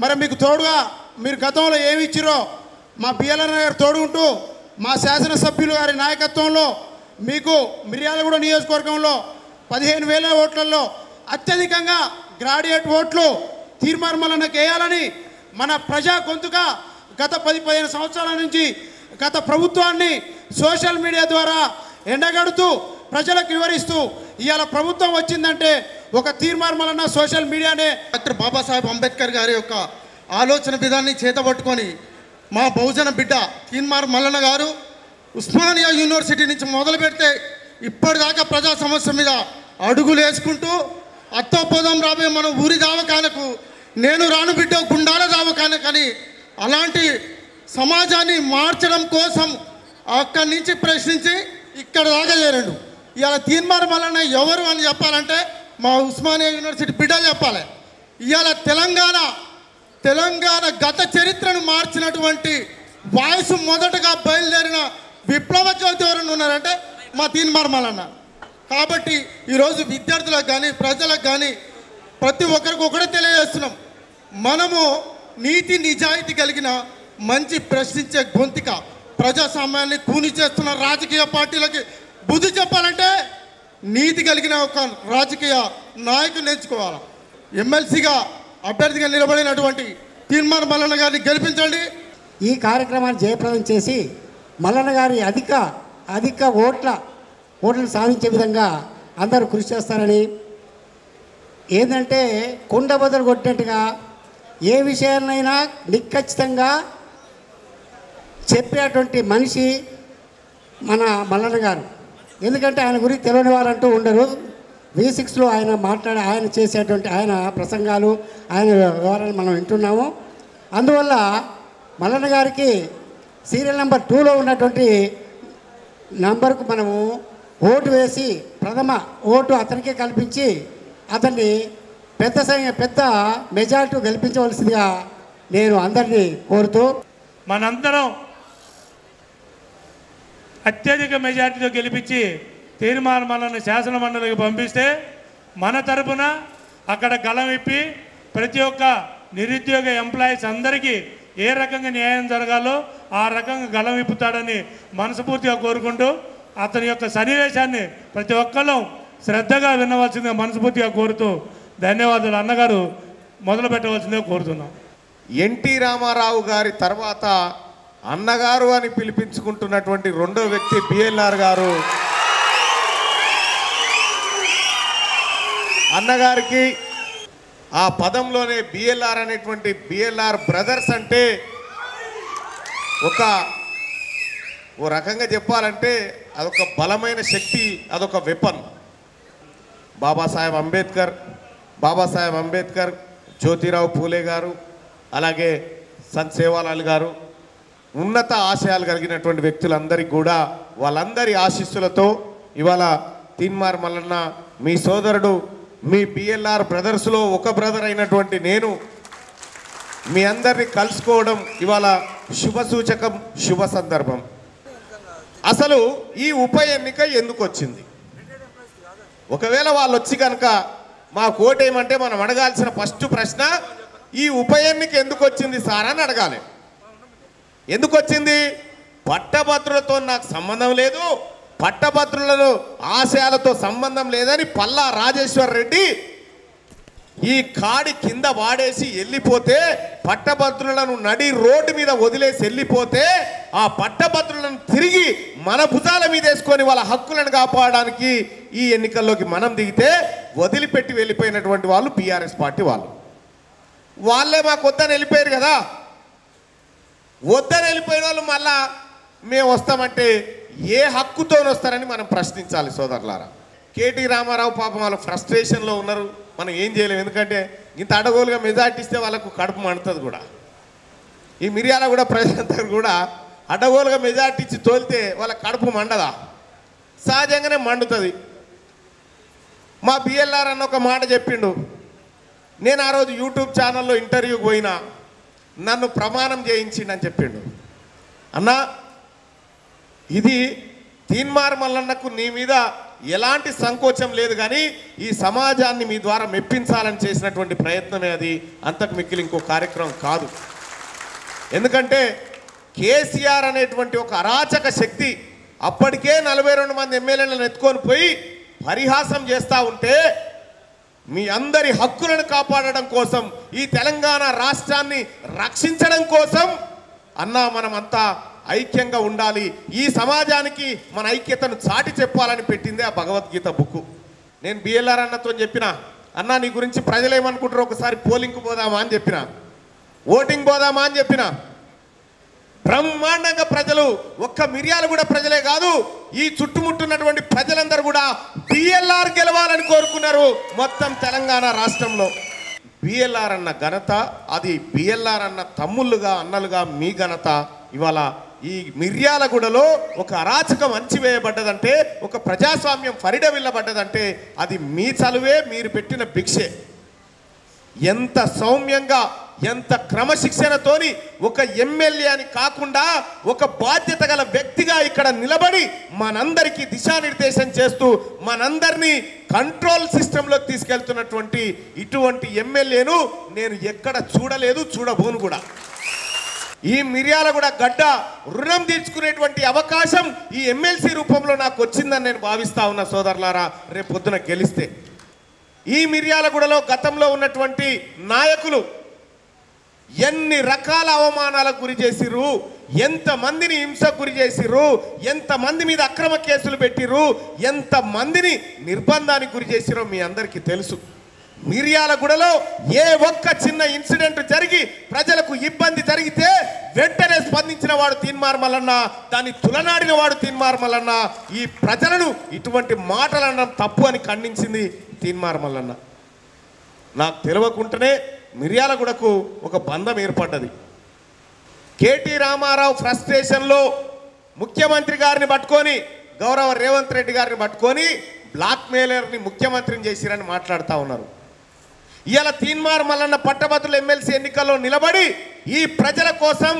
మరి మీకు తోడుగా మీరు గతంలో ఏమి ఇచ్చిరో మా బిఎల్ఆర్ గారు తోడుకుంటూ మా శాసనసభ్యులు గారి నాయకత్వంలో మీకు మిర్యాలగూడ నియోజకవర్గంలో 15,000 ఓట్లలో అత్యధికంగా గ్రాడ్యుయేట్ ఓట్లు తీర్మార్ మల్లన్నకు వేయాలని మన ప్రజా గొంతుగా గత 10-15 సంవత్సరాల నుంచి గత ప్రభుత్వాన్ని సోషల్ మీడియా ద్వారా ఎండగడుతూ ప్రజలకు వివరిస్తూ ఇవాళ ప్రభుత్వం వచ్చిందంటే ఒక తీర్మార్ మల్లన్న సోషల్ మీడియానే. డాక్టర్ బాబాసాహెబ్ అంబేద్కర్ గారి యొక్క ఆలోచన విధాన్ని చేతబట్టుకొని మా బహుజన బిడ్డ తీన్మార్ మల్లన్న గారు ఉస్మానియా యూనివర్సిటీ నుంచి మొదలు పెడితే ఇప్పటిదాకా ప్రజా సమస్య మీద అడుగులు వేసుకుంటూ అత్తోపోదాం రాబోయే మన ఊరి దావకానకు నేను రాను బిడ్డ గుండాల దావకానకని అలాంటి సమాజాన్ని మార్చడం కోసం అక్కడి నుంచి ప్రశ్నించి ఇక్కడ దాకా చేరండు. ఇవాళ తీన్మార్ మల్లన్న ఎవరు అని చెప్పాలంటే మా ఉస్మానియా యూనివర్సిటీ బిడ్డలు చెప్పాలి. ఇవాళ తెలంగాణ గత చరిత్రను మార్చినటువంటి వాయిస్ మొదటగా బయలుదేరిన విప్లవ జ్యోతి ఎవరైనా ఉన్నారంటే మా తీన్మార్ మల్లన్న. కాబట్టి ఈరోజు విద్యార్థులకు కానీ ప్రజలకు కానీ ప్రతి ఒక్కరికి ఒకటే తెలియజేస్తున్నాం, మనము నీతి నిజాయితీ కలిగిన మంచి ప్రశ్నించే గొంతిక ప్రజాస్వామ్యాన్ని కూని చేస్తున్న రాజకీయ పార్టీలకి బుద్ధి చెప్పాలంటే నీతి కలిగిన ఒక రాజకీయ నాయకుని ఎంచుకోవాలి. ఎమ్మెల్సీగా అభ్యర్థిగా నిలబడినటువంటి తీన్మార్ మల్లన్న గారిని గెలిపించండి. ఈ కార్యక్రమాన్ని జయప్రదం చేసి మల్లన్న గారి అధిక ఓట్లను సాధించే విధంగా అందరూ కృషి చేస్తారని, ఏంటంటే కుండ బదులు కొట్టినట్టుగా ఏ విషయాన్నైనా నిక్కచ్చితంగా చెప్పేటువంటి మనిషి మన మల్లన్న గారు. ఎందుకంటే ఆయన గురించి తెలియని వారంటూ ఉండరు. V6లో ఆయన చేసేటువంటి ఆయన ప్రసంగాలు, ఆయన వివరాలు మనం వింటున్నాము. అందువల్ల మల్లన్న గారికి సీరియల్ నెంబర్ 2లో ఉన్నటువంటి నంబర్కు మనము ఓటు వేసి ప్రథమ ఓటు అతనికే కల్పించి అతన్ని పెద్ద మెజారిటీ గెలిపించవలసిందిగా నేను అందరినీ కోరుతూ మనందరం అత్యధిక మెజార్టీతో గెలిపించి తీర్మార్ మల్లన్న శాసన మండలికి పంపిస్తే మన తరపున అక్కడ గలం విప్పి ప్రతి ఒక్క నిరుద్యోగ ఎంప్లాయీస్ అందరికీ ఏ రకంగా న్యాయం జరగాలో ఆ రకంగా గలం విప్పుతాడని మనస్ఫూర్తిగా కోరుకుంటూ అతని యొక్క సన్నివేశాన్ని ప్రతి ఒక్కరూ శ్రద్ధగా వినవలసిందిగా మనస్ఫూర్తిగా కోరుతూ ధన్యవాదాలు. అన్నగారు మొదలు పెట్టవలసిందిగా కోరుతున్నాం. ఎన్టీ రామారావు గారి తర్వాత అన్నగారు అని పిలిపించుకుంటున్నటువంటి రెండో వ్యక్తి బిఎల్ఆర్ గారు. అన్నగారికి ఆ పదంలోనే బిఎల్ఆర్ అనేటువంటి బిఎల్ఆర్ బ్రదర్స్ అంటే ఓ రకంగా చెప్పాలంటే అదొక బలమైన శక్తి, అదొక వెపన్. బాబాసాహెబ్ అంబేద్కర్, జ్యోతిరావు పూలే గారు, అలాగే సంత్ సేవాలాల్ గారు ఉన్నత ఆశయాలు కలిగినటువంటి వ్యక్తులందరికీ కూడా వాళ్ళందరి ఆశీస్సులతో ఇవాళ తీన్మార్ మల్లన్న మీ సోదరుడు, మీ బిఎల్ఆర్ బ్రదర్స్లో ఒక బ్రదర్ అయినటువంటి నేను మీ అందరినీ కలుసుకోవడం ఇవాళ శుభ సూచకం, శుభ సందర్భం. అసలు ఈ ఉప ఎన్నిక ఎందుకు వచ్చింది? ఒకవేళ వాళ్ళు వచ్చి కనుక మా కోటేమంటే మనం అడగాల్సిన ఫస్ట్ ప్రశ్న, ఈ ఉప ఎన్నిక ఎందుకు వచ్చింది సార్ అని అడగాలి. ఎందుకు వచ్చింది? పట్టభద్రులతో నాకు సంబంధం లేదు, పట్టభద్రులలో ఆశయాలతో సంబంధం లేదని పల్లా రాజేశ్వర్ రెడ్డి ఈ కాడి కింద వాడేసి వెళ్ళిపోతే, పట్టభద్రులను నడి రోడ్డు మీద వదిలేసి వెళ్ళిపోతే, ఆ పట్టభద్రులను తిరిగి మన భుజాల మీద వేసుకొని వాళ్ళ హక్కులను కాపాడడానికి ఈ ఎన్నికల్లోకి మనం దిగితే వదిలిపెట్టి వెళ్ళిపోయినటువంటి వాళ్ళు బీఆర్ఎస్ పార్టీ వాళ్ళే మాకు వద్దని వెళ్ళిపోయారు కదా. వద్దని వెళ్ళిపోయిన వాళ్ళు మళ్ళా మేము వస్తామంటే ఏ హక్కుతో వస్తారని మనం ప్రశ్నించాలి సోదరులారా. కేటీ రామారావు పాపం వాళ్ళు ఫ్రస్ట్రేషన్లో ఉన్నారు, మనం ఏం చేయలేము. ఎందుకంటే ఇంత అడగోలుగా మెజార్టీ ఇస్తే వాళ్ళకు కడుపు మండుతుంది కూడా. ఈ మిర్యాలగూడ ప్రజలందరూ కూడా అడ్డగోలుగా మెజార్టీ ఇచ్చి తోలితే వాళ్ళ కడుపు మండదా? సహజంగానే మండుతుంది. మా బిఎల్ఆర్ అన్న ఒక మాట చెప్పిండు. నేను ఆ రోజు యూట్యూబ్ ఛానల్లో ఇంటర్వ్యూకి పోయినా, నన్ను ప్రమాణం చేయించిండని చెప్పిండు. అన్నా, ఇది తీన్మార్ మల్లన్నకు నీ మీద ఎలాంటి సంకోచం లేదు, కానీ ఈ సమాజాన్ని మీ ద్వారా మెప్పించాలని చేసినటువంటి ప్రయత్నమే అది, అంతకు మిక్కిలి ఇంకో కార్యక్రమం కాదు. ఎందుకంటే కేసీఆర్ అనేటువంటి ఒక అరాచక శక్తి అప్పటికే 42 మంది ఎమ్మెల్యేలను ఎత్తుకొని పోయి పరిహాసం చేస్తూ ఉంటే, మీ అందరి హక్కులను కాపాడడం కోసం, ఈ తెలంగాణ రాష్ట్రాన్ని రక్షించడం కోసం అన్నా మనమంతా ఐక్యంగా ఉండాలి, ఈ సమాజానికి మన ఐక్యతను చాటి చెప్పాలని పెట్టిందే ఆ భగవద్గీత బుక్. నేను బిఎల్ఆర్ అన్నతో చెప్పిన, అన్నా నీ గురించి ప్రజలు ఏమనుకుంటారో ఒకసారి పోలింగ్కి పోదామా అని చెప్పిన, ఓటింగ్ పోదామా అని చెప్పిన. బ్రహ్మాండంగా ప్రజలు, ఒక్క మిర్యాలగూడ ప్రజలే కాదు, ఈ చుట్టుముట్టున్నటువంటి ప్రజలందరూ కూడా బిఎల్ఆర్ గెలవాలని కోరుకున్నారు మొత్తం తెలంగాణ రాష్ట్రంలో. బిఎల్ఆర్ అన్న ఘనత, అది బిఎల్ఆర్ అన్న తమ్ముళ్ళుగా అన్నలుగా మీ ఘనత. ఇవాళ ఈ మిర్యాలగూడలో ఒక అరాచకం అంచివేయబడ్డదంటే, ఒక ప్రజాస్వామ్యం ఫరిడవిల్లబడ్డదంటే అది మీ చలువే, మీరు పెట్టిన భిక్షే. ఎంత సౌమ్యంగా, ఎంత క్రమశిక్షణతోని ఒక ఎమ్మెల్యే అని కాకుండా ఒక బాధ్యత గల వ్యక్తిగా ఇక్కడ నిలబడి మనందరికీ దిశానిర్దేశం చేస్తూ మనందరినీ కంట్రోల్ సిస్టంలోకి తీసుకెళ్తున్నటువంటి ఇటువంటి ఎమ్మెల్యేను నేను ఎక్కడ చూడలేదు, చూడబోను కూడా. ఈ మిర్యాలగూడ గడ్డ రుణం తీర్చుకునేటువంటి అవకాశం ఈ ఎమ్మెల్సీ రూపంలో నాకు వచ్చిందని నేను భావిస్తా ఉన్నా సోదరులారా. రేపు పొద్దున గెలిస్తే ఈ మిర్యాలగూడలో గతంలో ఉన్నటువంటి నాయకులు ఎన్ని రకాల అవమానాలకు గురి చేసిర్రు, ఎంతమందిని హింసకు గురి చేసిర్రు, ఎంతమంది మీద అక్రమ కేసులు పెట్టిర్రు, ఎంతమందిని నిర్బంధానికి గురి చేసిరో మీ అందరికీ తెలుసు. మిర్యాలగూడలో ఏ ఒక్క చిన్న ఇన్సిడెంట్ జరిగి ప్రజలకు ఇబ్బంది జరిగితే వెంటనే స్పందించిన వాడు తీన్మార్ మల్లన్న, దాన్ని తులనాడిన వాడు తీన్మార్ మల్లన్న. ఈ ప్రజలను ఇటువంటి మాటలనడం తప్పు అని ఖండించింది తీన్మార్ మల్లన్న. నాకు తెలియకుండానే మిర్యాలగూడకు ఒక బంధం ఏర్పడ్డది. కేటీ రామారావు ఫ్రస్ట్రేషన్లో ముఖ్యమంత్రి గారిని పట్టుకొని, గౌరవ రేవంత్ రెడ్డి గారిని పట్టుకొని బ్లాక్మెయిలర్ని ముఖ్యమంత్రిని చేసిరని మాట్లాడుతూ ఉన్నారు. ఇవాళ తీన్మార్ మల్లన్న పట్టభద్రుల ఎమ్మెల్సీ ఎన్నికల్లో నిలబడి ఈ ప్రజల కోసం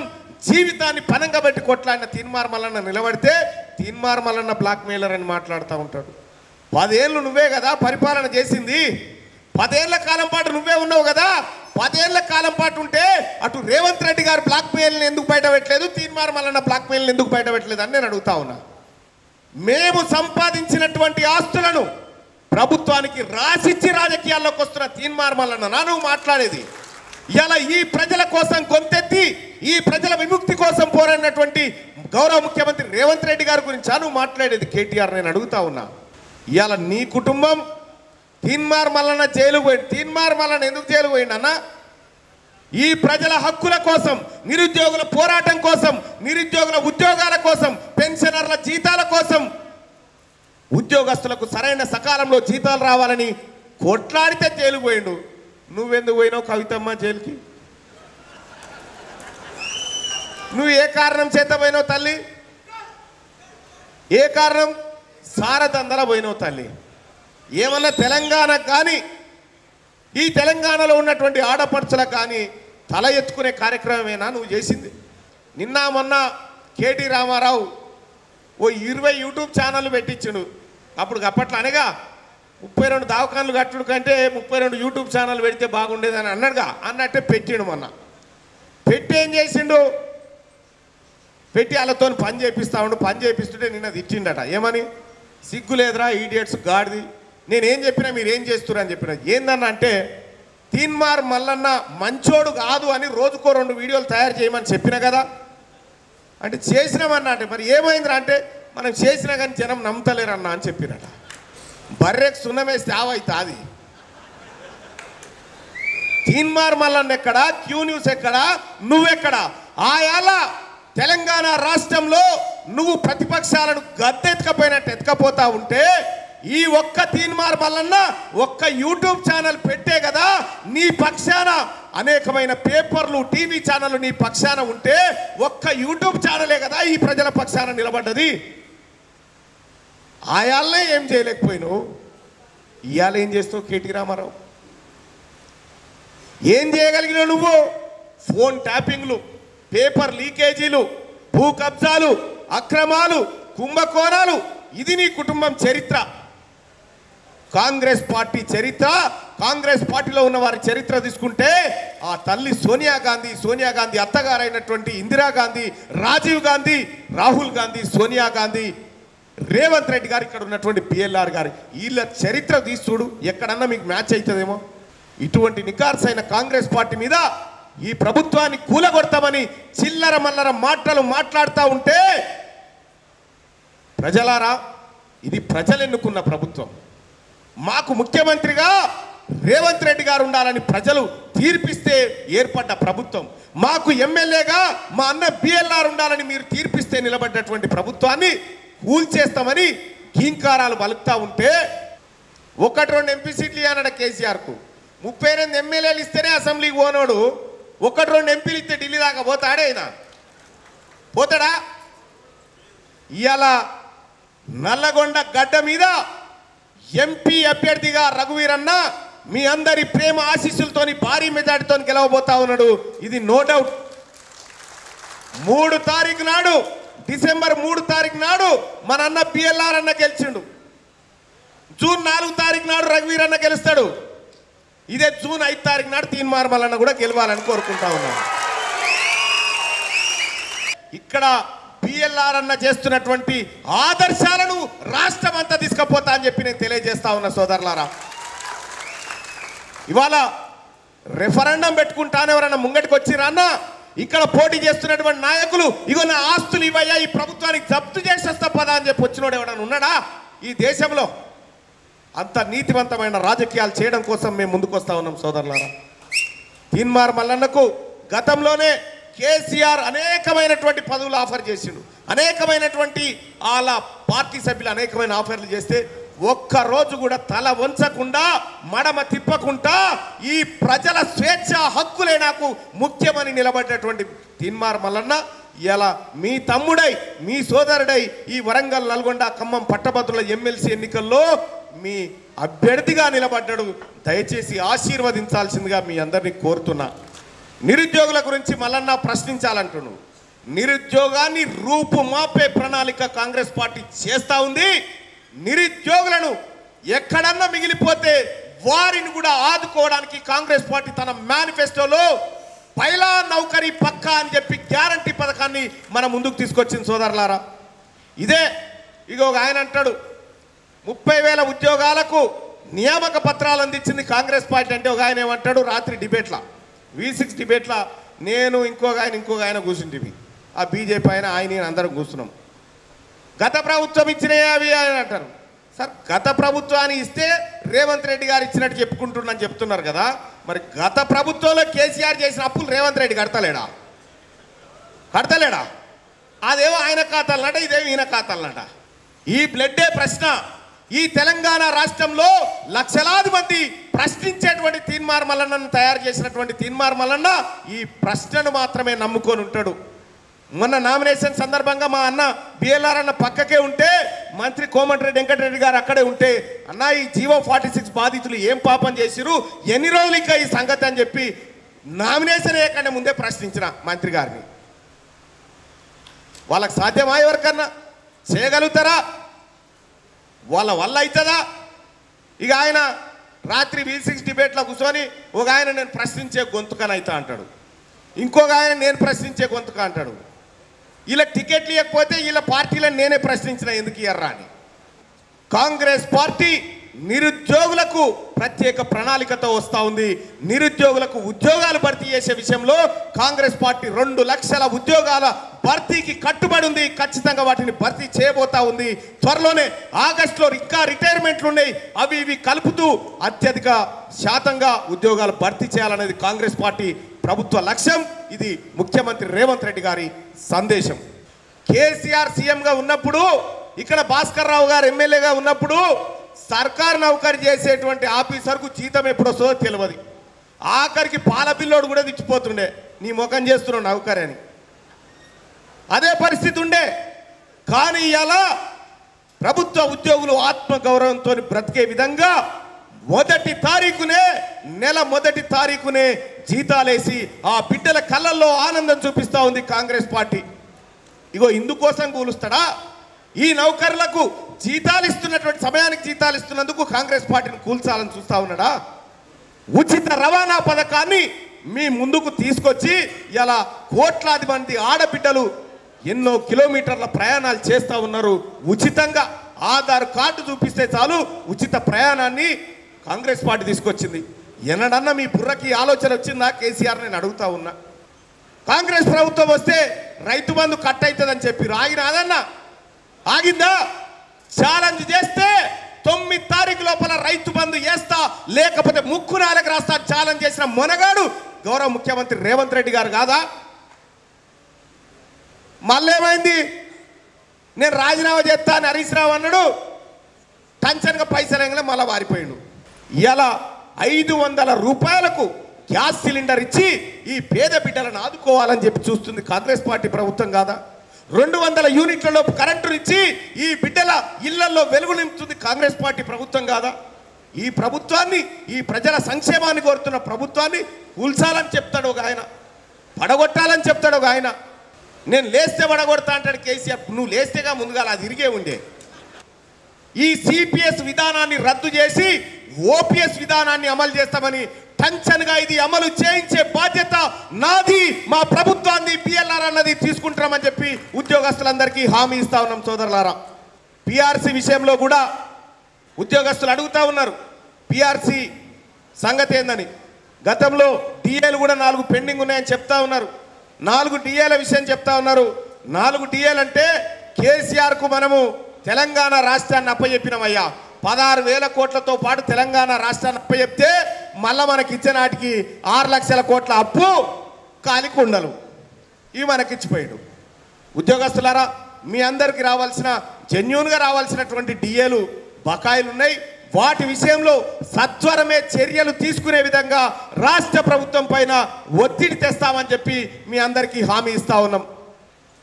జీవితాన్ని పనంగా పెట్టి కొట్లాడిన తీన్మార్ మల్లన్న నిలబడితే తీన్మార్ మల్లన్న బ్లాక్మెయిలర్ అని మాట్లాడుతూ ఉంటాడు. 10 ఏళ్ళు నువ్వే కదా పరిపాలన చేసింది, 10 ఏళ్ల కాలం పాటు నువ్వే ఉన్నావు కదా. 10 ఏళ్ల కాలం పాటు ఉంటే అటు రేవంత్ రెడ్డి గారు బ్లాక్మెయిల్ని ఎందుకు బయట పెట్టలేదు, తీన్మార్ మల్లన్న బ్లాక్మెయిల్ని ఎందుకు బయట పెట్టలేదు అని నేను అడుగుతా ఉన్నా. మేము సంపాదించినటువంటి ఆస్తులను ప్రభుత్వానికి రాసిచ్చి రాజకీయాల్లోకి వస్తున్న తీన్మార్ మల్లన్న నువ్వు మాట్లాడేది? ఇలా ఈ ప్రజల కోసం గొంతెత్తి ఈ ప్రజల విముక్తి కోసం పోరాడినటువంటి గౌరవ ముఖ్యమంత్రి రేవంత్ రెడ్డి గారి గురించి నువ్వు మాట్లాడేది కేటీఆర్? నేను అడుగుతా ఉన్నా. ఇవాళ నీ కుటుంబం తీన్మార్ మల్లన్న జైలుకు పోయింది. తీన్మార్ మల్లన్న ఎందుకు జైలుకు పోయిండన్నా? ఈ ప్రజల హక్కుల కోసం, నిరుద్యోగుల పోరాటం కోసం, నిరుద్యోగుల ఉద్యోగాల కోసం, పెన్షనర్ల జీతాల కోసం, ఉద్యోగస్తులకు సరైన సకాలంలో జీతాలు రావాలని కొట్లాడితే జైలుకు పోయిండు. నువ్వెందుకు పోయినావు కవితమ్మ జైలుకి? నువ్వు ఏ కారణం చేత పోయినావు తల్లి? ఏ కారణం? సారదందర పోయినావు తల్లి. ఏమన్నా తెలంగాణ కానీ ఈ తెలంగాణలో ఉన్నటువంటి ఆడపడుచులకు కానీ తల ఎత్తుకునే కార్యక్రమమేనా నువ్వు చేసింది? నిన్న మొన్న కేటీ రామారావు ఓ 20 యూట్యూబ్ ఛానళ్ళు పెట్టించుడు. అప్పట్లో అనగా 32 దావకాన్లు కట్టుడు కంటే 32 యూట్యూబ్ ఛానల్ పెడితే బాగుండేదని అన్నాడుగా. అన్నట్టే పెట్టిండు. మొన్న పెట్టి ఏం చేసిండు? పెట్టి వాళ్ళతో పని చేపిస్తా ఉండు. పని చేపిస్తుంటే నిన్న తిట్టిండట. ఏమని? సిగ్గు లేదురా ఈడియట్స్ గాడిది, నేనేం చెప్పినా మీరు ఏం చేస్తున్నారు అని చెప్పిన. ఏందన్న అంటే తీన్మార్ మల్లన్న మంచోడు కాదు అని రోజుకో 2 వీడియోలు తయారు చేయమని చెప్పిన కదా. అంటే చేసినామన్నా అంటే మరి ఏమైందిరా అంటే మనం చేసినా కానీ జనం నమ్మతలేరన్నా అని చెప్పినట. బర్రెకు సున్నమేస్తే ఆవైతుంది. తీన్మార్ మల్లన్న ఎక్కడా? క్యూ న్యూస్ ఎక్కడా? నువ్వెక్కడా? ఆయాల తెలంగాణ రాష్ట్రంలో నువ్వు ప్రతిపక్షాలను గద్దెత్తుకపోయినట్టు ఎత్తుకపోతా ఉంటే ఈ ఒక్క తీన్మార్ మల్లన్న ఒక్క యూట్యూబ్ ఛానల్ పెట్టే కదా నీ పక్షాన అనేకమైన పేపర్లు, టీవీ ఛానళ్ళు నీ పక్షాన ఉంటే ఒక్క యూట్యూబ్ ఛానలే కదా ఈ ప్రజల పక్షాన నిలబడ్డది. ఆయాలనే ఏం చేయలేకపోయినావు, ఇవాళ ఏం చేస్తావు కేటీ రామారావు? ఏం చేయగలిగినావు నువ్వు? ఫోన్ ట్యాపింగ్లు, పేపర్ లీకేజీలు, భూ కబ్జాలు, అక్రమాలు, కుంభకోణాలు, ఇది నీ కుటుంబం చరిత్ర. కాంగ్రెస్ పార్టీ చరిత్ర, కాంగ్రెస్ పార్టీలో ఉన్న వారి చరిత్ర తీసుకుంటే ఆ తల్లి సోనియా గాంధీ అత్తగారైనటువంటి ఇందిరాగాంధీ, రాజీవ్ గాంధీ, రాహుల్ గాంధీ, సోనియా గాంధీ, రేవంత్ రెడ్డి గారు, ఇక్కడ ఉన్నటువంటి పిఎల్ఆర్ గారు, వీళ్ళ చరిత్ర తీసుడు ఎక్కడన్నా మీకు మ్యాచ్ అవుతుందేమో. ఇటువంటి నికార్సైన కాంగ్రెస్ పార్టీ మీద ఈ ప్రభుత్వాన్ని కూలగొడతామని చిల్లర మల్లర మాటలు మాట్లాడుతూ ఉంటే ప్రజలారా, ఇది ప్రజలు ఎన్నుకున్న ప్రభుత్వం. మాకు ముఖ్యమంత్రిగా రేవంత్ రెడ్డి గారు ఉండాలని ప్రజలు తీర్పిస్తే ఏర్పడ్డ ప్రభుత్వం. మాకు ఎమ్మెల్యేగా మా అన్న బిఎల్ఆర్ ఉండాలని మీరు తీర్పిస్తే నిలబడ్డటువంటి ప్రభుత్వాన్ని కూల్చేస్తామని కీంకారాలు పలుకుతా ఉంటే 1-2 ఎంపీ సీట్లు అన్నాడు కేసీఆర్కు. 38 ఎమ్మెల్యేలు ఇస్తేనే అసెంబ్లీకి పోనోడు 1-2 ఎంపీలు ఇస్తే ఢిల్లీ దాకా పోతాడే? ఆయన పోతాడా? ఇవాళ నల్లగొండ గడ్డ మీద ఎంపీ అభ్యర్థిగా రఘువీరన్న మీ అందరి ప్రేమ ఆశీస్సులతోని భారీ మెజార్టీతో గెలవబోతా ఉన్నాడు. ఇది నో డౌట్. 3 తారీఖు నాడు, డిసెంబర్ 3 తారీఖు నాడు మన అన్న బిఎల్ఆర్ అన్న గెలిచిండు. జూన్ 4 తారీఖు నాడు రఘువీరన్న గెలుస్తాడు. ఇదే జూన్ 5 తారీఖు నాడు తీన్మార్ మల్లన్న కూడా గెలవాలని కోరుకుంటా ఉన్నాను. ఇక్కడ బిఎల్ఆర్ అన్న చేస్తున్నటువంటి ఆదర్శాలను రాష్ట్రం అంతా తీసుకుపోతా అని చెప్పి నేను తెలియజేస్తా ఉన్నా సోదరులారా. ఇవాళ రెఫరెండం పెట్టుకుంటాను ఎవరన్నా ముంగటికి వచ్చిరా అన్న, ఇక్కడ పోటీ చేస్తున్నటువంటి నాయకులు ఇగో నా ఆస్తులు ఇవయ్యా ఈ ప్రభుత్వానికి జప్తు చేసి వస్తా పదా అని చెప్పి వచ్చినోడు ఎవడన్నా ఉన్నాడా ఈ దేశంలో? అంత నీతివంతమైన రాజకీయాలు చేయడం కోసం మేము ముందుకు వస్తా ఉన్నాం సోదరులారా. తీన్మార్ మల్లన్నకు గతంలోనే కేసీఆర్ అనేకమైనటువంటి పదవులు ఆఫర్ చేసిండు. అనేకమైనటువంటి వాళ్ళ పార్టీ సభ్యులు అనేకమైన ఆఫర్లు చేస్తే ఒక్కరోజు కూడా తల వంచకుండా, మడమ తిప్పకుండా ఈ ప్రజల స్వేచ్ఛ హక్కులే నాకు ముఖ్యమని నిలబడ్డటువంటి తీన్మార్ మల్లన్న ఇలా మీ తమ్ముడై, మీ సోదరుడై ఈ వరంగల్, నల్గొండ, ఖమ్మం పట్టభద్రుల ఎమ్మెల్సీ ఎన్నికల్లో మీ అభ్యర్థిగా నిలబడ్డాడు. దయచేసి ఆశీర్వదించాల్సిందిగా మీ అందరినీ కోరుతున్నా. నిరుద్యోగుల గురించి మల్లన్న ప్రశ్నించాలంటున్నాను. నిరుద్యోగాన్ని రూపుమాపే ప్రణాళిక కాంగ్రెస్ పార్టీ చేస్తూ ఉంది. నిరుద్యోగులను ఎక్కడన్నా మిగిలిపోతే వారిని కూడా ఆదుకోవడానికి కాంగ్రెస్ పార్టీ తన మేనిఫెస్టోలో పైలా నౌకరీ పక్కా అని చెప్పి గ్యారంటీ పథకాన్ని మన ముందుకు తీసుకొచ్చింది సోదరులారా. ఇదే ఇక ఒక ఆయన అంటాడు 30,000 ఉద్యోగాలకు నియామక పత్రాలు అందించింది కాంగ్రెస్ పార్టీ అంటే ఒక ఆయన ఏమంటాడు రాత్రి డిబేట్లా V6 డిబేట్లో నేను ఇంకొక ఆయన కూర్చుంటివి. ఆ బీజేపీ ఆయన అందరం కూర్చున్నాం. గత ప్రభుత్వం ఇచ్చినవి అవి అని అంటారు. సార్, గత ప్రభుత్వాన్ని ఇస్తే రేవంత్ రెడ్డి గారు ఇచ్చినట్టు చెప్పుకుంటున్నాను చెప్తున్నారు కదా. మరి గత ప్రభుత్వంలో కేసీఆర్ చేసిన అప్పులు రేవంత్ రెడ్డి కడతలేడా? అదేమో ఆయన ఖాతాలన్నట, ఇదేమో ఈయన ఖాతాలన్నట. ఈ బ్లడ్డే ప్రశ్న. ఈ తెలంగాణ రాష్ట్రంలో లక్షలాది మంది ప్రశ్నించేటువంటి తీన్మార్ మల్లన్నను తయారు చేసినటువంటి తీన్మార్ మల్లన్న ఈ ప్రశ్నను మాత్రమే నమ్ముకొని ఉంటాడు. మొన్న నామినేషన్ సందర్భంగా మా అన్న బిఎల్ఆర్ అన్న పక్కకే ఉంటే మంత్రి కోమటిరెడ్డి వెంకటరెడ్డి గారు అక్కడే ఉంటే, అన్న ఈ జీవో 46 బాధితులు ఏం పాపం చేసిరు, ఎన్ని రోజులు ఇంకా ఈ సంగతి అని చెప్పి నామినేషన్ వేయకుండా ముందే ప్రశ్నించిన మంత్రి గారిని. వాళ్ళకి సాధ్యమా? ఎవరికన్నా చేయగలుగుతారా? వాళ్ళ వల్ల అవుతుందా? ఇక ఆయన రాత్రి V6 డిబేట్లో కూర్చొని ఒక ఆయన నేను ప్రశ్నించే గొంతుకనైతా అంటాడు, ఇంకొక ఆయన నేను ప్రశ్నించే గొంతుక అంటాడు. ఇలా టికెట్లు ఇవ్వకపోతే వీళ్ళ పార్టీలను నేనే ప్రశ్నించిన ఎందుకు ఇయ్యర్రా అని. కాంగ్రెస్ పార్టీ నిరుద్యోగులకు ప్రత్యేక ప్రణాళికతో వస్తూ ఉంది. నిరుద్యోగులకు ఉద్యోగాలు భర్తీ చేసే విషయంలో కాంగ్రెస్ పార్టీ 2 లక్షల ఉద్యోగాల భర్తీకి కట్టుబడి ఉంది. ఖచ్చితంగా వాటిని భర్తీ చేయబోతా ఉంది. త్వరలోనే ఆగస్టులో ఇంకా రిటైర్మెంట్లు ఉన్నాయి, అవి ఇవి కలుపుతూ అత్యధిక శాతంగా ఉద్యోగాలు భర్తీ చేయాలనేది కాంగ్రెస్ పార్టీ ప్రభుత్వ లక్ష్యం. ఇది ముఖ్యమంత్రి రేవంత్ రెడ్డి గారి సందేశం. కేసీఆర్ సీఎంగా ఉన్నప్పుడు, ఇక్కడ భాస్కర్ రావు గారు ఎమ్మెల్యేగా ఉన్నప్పుడు సర్కారు నౌకరీ చేసేటువంటి ఆఫీసర్కు జీతం ఎప్పుడు వస్తుందో తెలియదు. ఆఖరికి పాల బిల్లోడు కూడా తెచ్చిపోతుండే, నీ ముఖం చేస్తున్నావు నౌకరీ అని. అదే పరిస్థితి ఉండే. కానీ ఇలా ప్రభుత్వ ఉద్యోగులు ఆత్మగౌరవంతో బ్రతికే విధంగా నెల మొదటి తారీఖునే జీతాలేసి ఆ బిడ్డల కళ్ళల్లో ఆనందం చూపిస్తూ ఉంది కాంగ్రెస్ పార్టీ. ఇగో ఇందుకోసం కూలుస్తాడా? ఈ నౌకర్లకు జీతాలు ఇస్తున్నటువంటి సమయానికి జీతాలు ఇస్తున్నందుకు కాంగ్రెస్ పార్టీని కూల్చాలని చూస్తూ ఉన్నాడా? ఉచిత రవాణా పథకాన్ని మీ ముందుకు తీసుకొచ్చి ఇలా కోట్లాది మంది ఆడబిడ్డలు ఎన్నో కిలోమీటర్ల ప్రయాణాలు చేస్తూ ఉన్నారు ఉచితంగా. ఆధార్ కార్డు చూపిస్తే చాలు ఉచిత ప్రయాణాన్ని కాంగ్రెస్ పార్టీ తీసుకొచ్చింది. ఎన్నడన్నా మీ బుర్రకి ఆలోచన వచ్చిందా? కేసీఆర్ నేను అడుగుతా ఉన్నా. కాంగ్రెస్ ప్రభుత్వం వస్తే రైతు బంధు కట్ అవుతుందని చెప్పి ఆగినాదన్నా? ఆగిందా? ఛాలెంజ్ చేస్తే 9 తారీఖు లోపల రైతు బంధు వేస్తా, లేకపోతే ముక్కు నాలకు రాస్తా ఛాలెంజ్ చేసిన మొనగాడు గౌరవ ముఖ్యమంత్రి రేవంత్ రెడ్డి గారు కాదా? మళ్ళేమైంది? నేను రాజీనామా చేస్తా అని హరీష్ రావు అన్నాడు. టెన్షన్గా పైసలు మళ్ళీ వారిపోయాడు. ఇలా 500 రూపాయలకు గ్యాస్ సిలిండర్ ఇచ్చి ఈ పేద బిడ్డలను ఆదుకోవాలని చెప్పి చూస్తుంది కాంగ్రెస్ పార్టీ ప్రభుత్వం కాదా? 200 యూనిట్లలో కరెంటును ఇచ్చి ఈ బిడ్డల ఇళ్లలో వెలుగు నింపుతుంది కాంగ్రెస్ పార్టీ ప్రభుత్వం కాదా? ఈ ప్రభుత్వాన్ని, ఈ ప్రజల సంక్షేమాన్ని కోరుతున్న ప్రభుత్వాన్ని కూల్చాలని చెప్తాడు ఒక ఆయన, పడగొట్టాలని చెప్తాడు ఒక ఆయన. నేను లేస్తే పడగొడతా అంటాడు కేసీఆర్. నువ్వు లేస్తేగా ముందుగా అది ఇరిగే ఉండే. ఈ సిపిఎస్ విధానాన్ని రద్దు చేసి ఓపీఎస్ విధానాన్ని అమలు చేస్తామని టెన్షన్గా ఇది అమలు చేయించే బాధ్యత నాది, మా ప్రభుత్వాన్ని పిఎల్ఆర్ అన్నది తీసుకుంటామని చెప్పి ఉద్యోగస్తులందరికీ హామీ ఇస్తా ఉన్నాం సోదరులారా. పిఆర్సీ విషయంలో కూడా ఉద్యోగస్తులు అడుగుతూ ఉన్నారు పిఆర్సీ సంగతి ఏందని. గతంలో డిఏలు కూడా 4 పెండింగ్ ఉన్నాయని చెప్తా ఉన్నారు. 4 డిఏల విషయం చెప్తా ఉన్నారు. 4 డిఏలు అంటే కేసీఆర్కు మనము తెలంగాణ రాష్ట్రాన్ని అప్పచెప్పినామయ్యా. 16,000 కోట్లతో పాటు తెలంగాణ రాష్ట్రాన్ని అప్పచెప్తే మళ్ళీ మనకి ఇచ్చే నాటికి 6 లక్షల కోట్ల అప్పు కాలికుండలు ఇవి మనకిచ్చిపోయాడు. ఉద్యోగస్తులారా, మీ అందరికీ రావాల్సిన జెన్యూన్గా రావాల్సినటువంటి డిఏలు బకాయిలు ఉన్నాయి. వాటి విషయంలో సత్వరమే చర్యలు తీసుకునే విధంగా రాష్ట్ర ప్రభుత్వం పైన ఒత్తిడి తెస్తామని చెప్పి మీ అందరికీ హామీ ఇస్తా ఉన్నాం.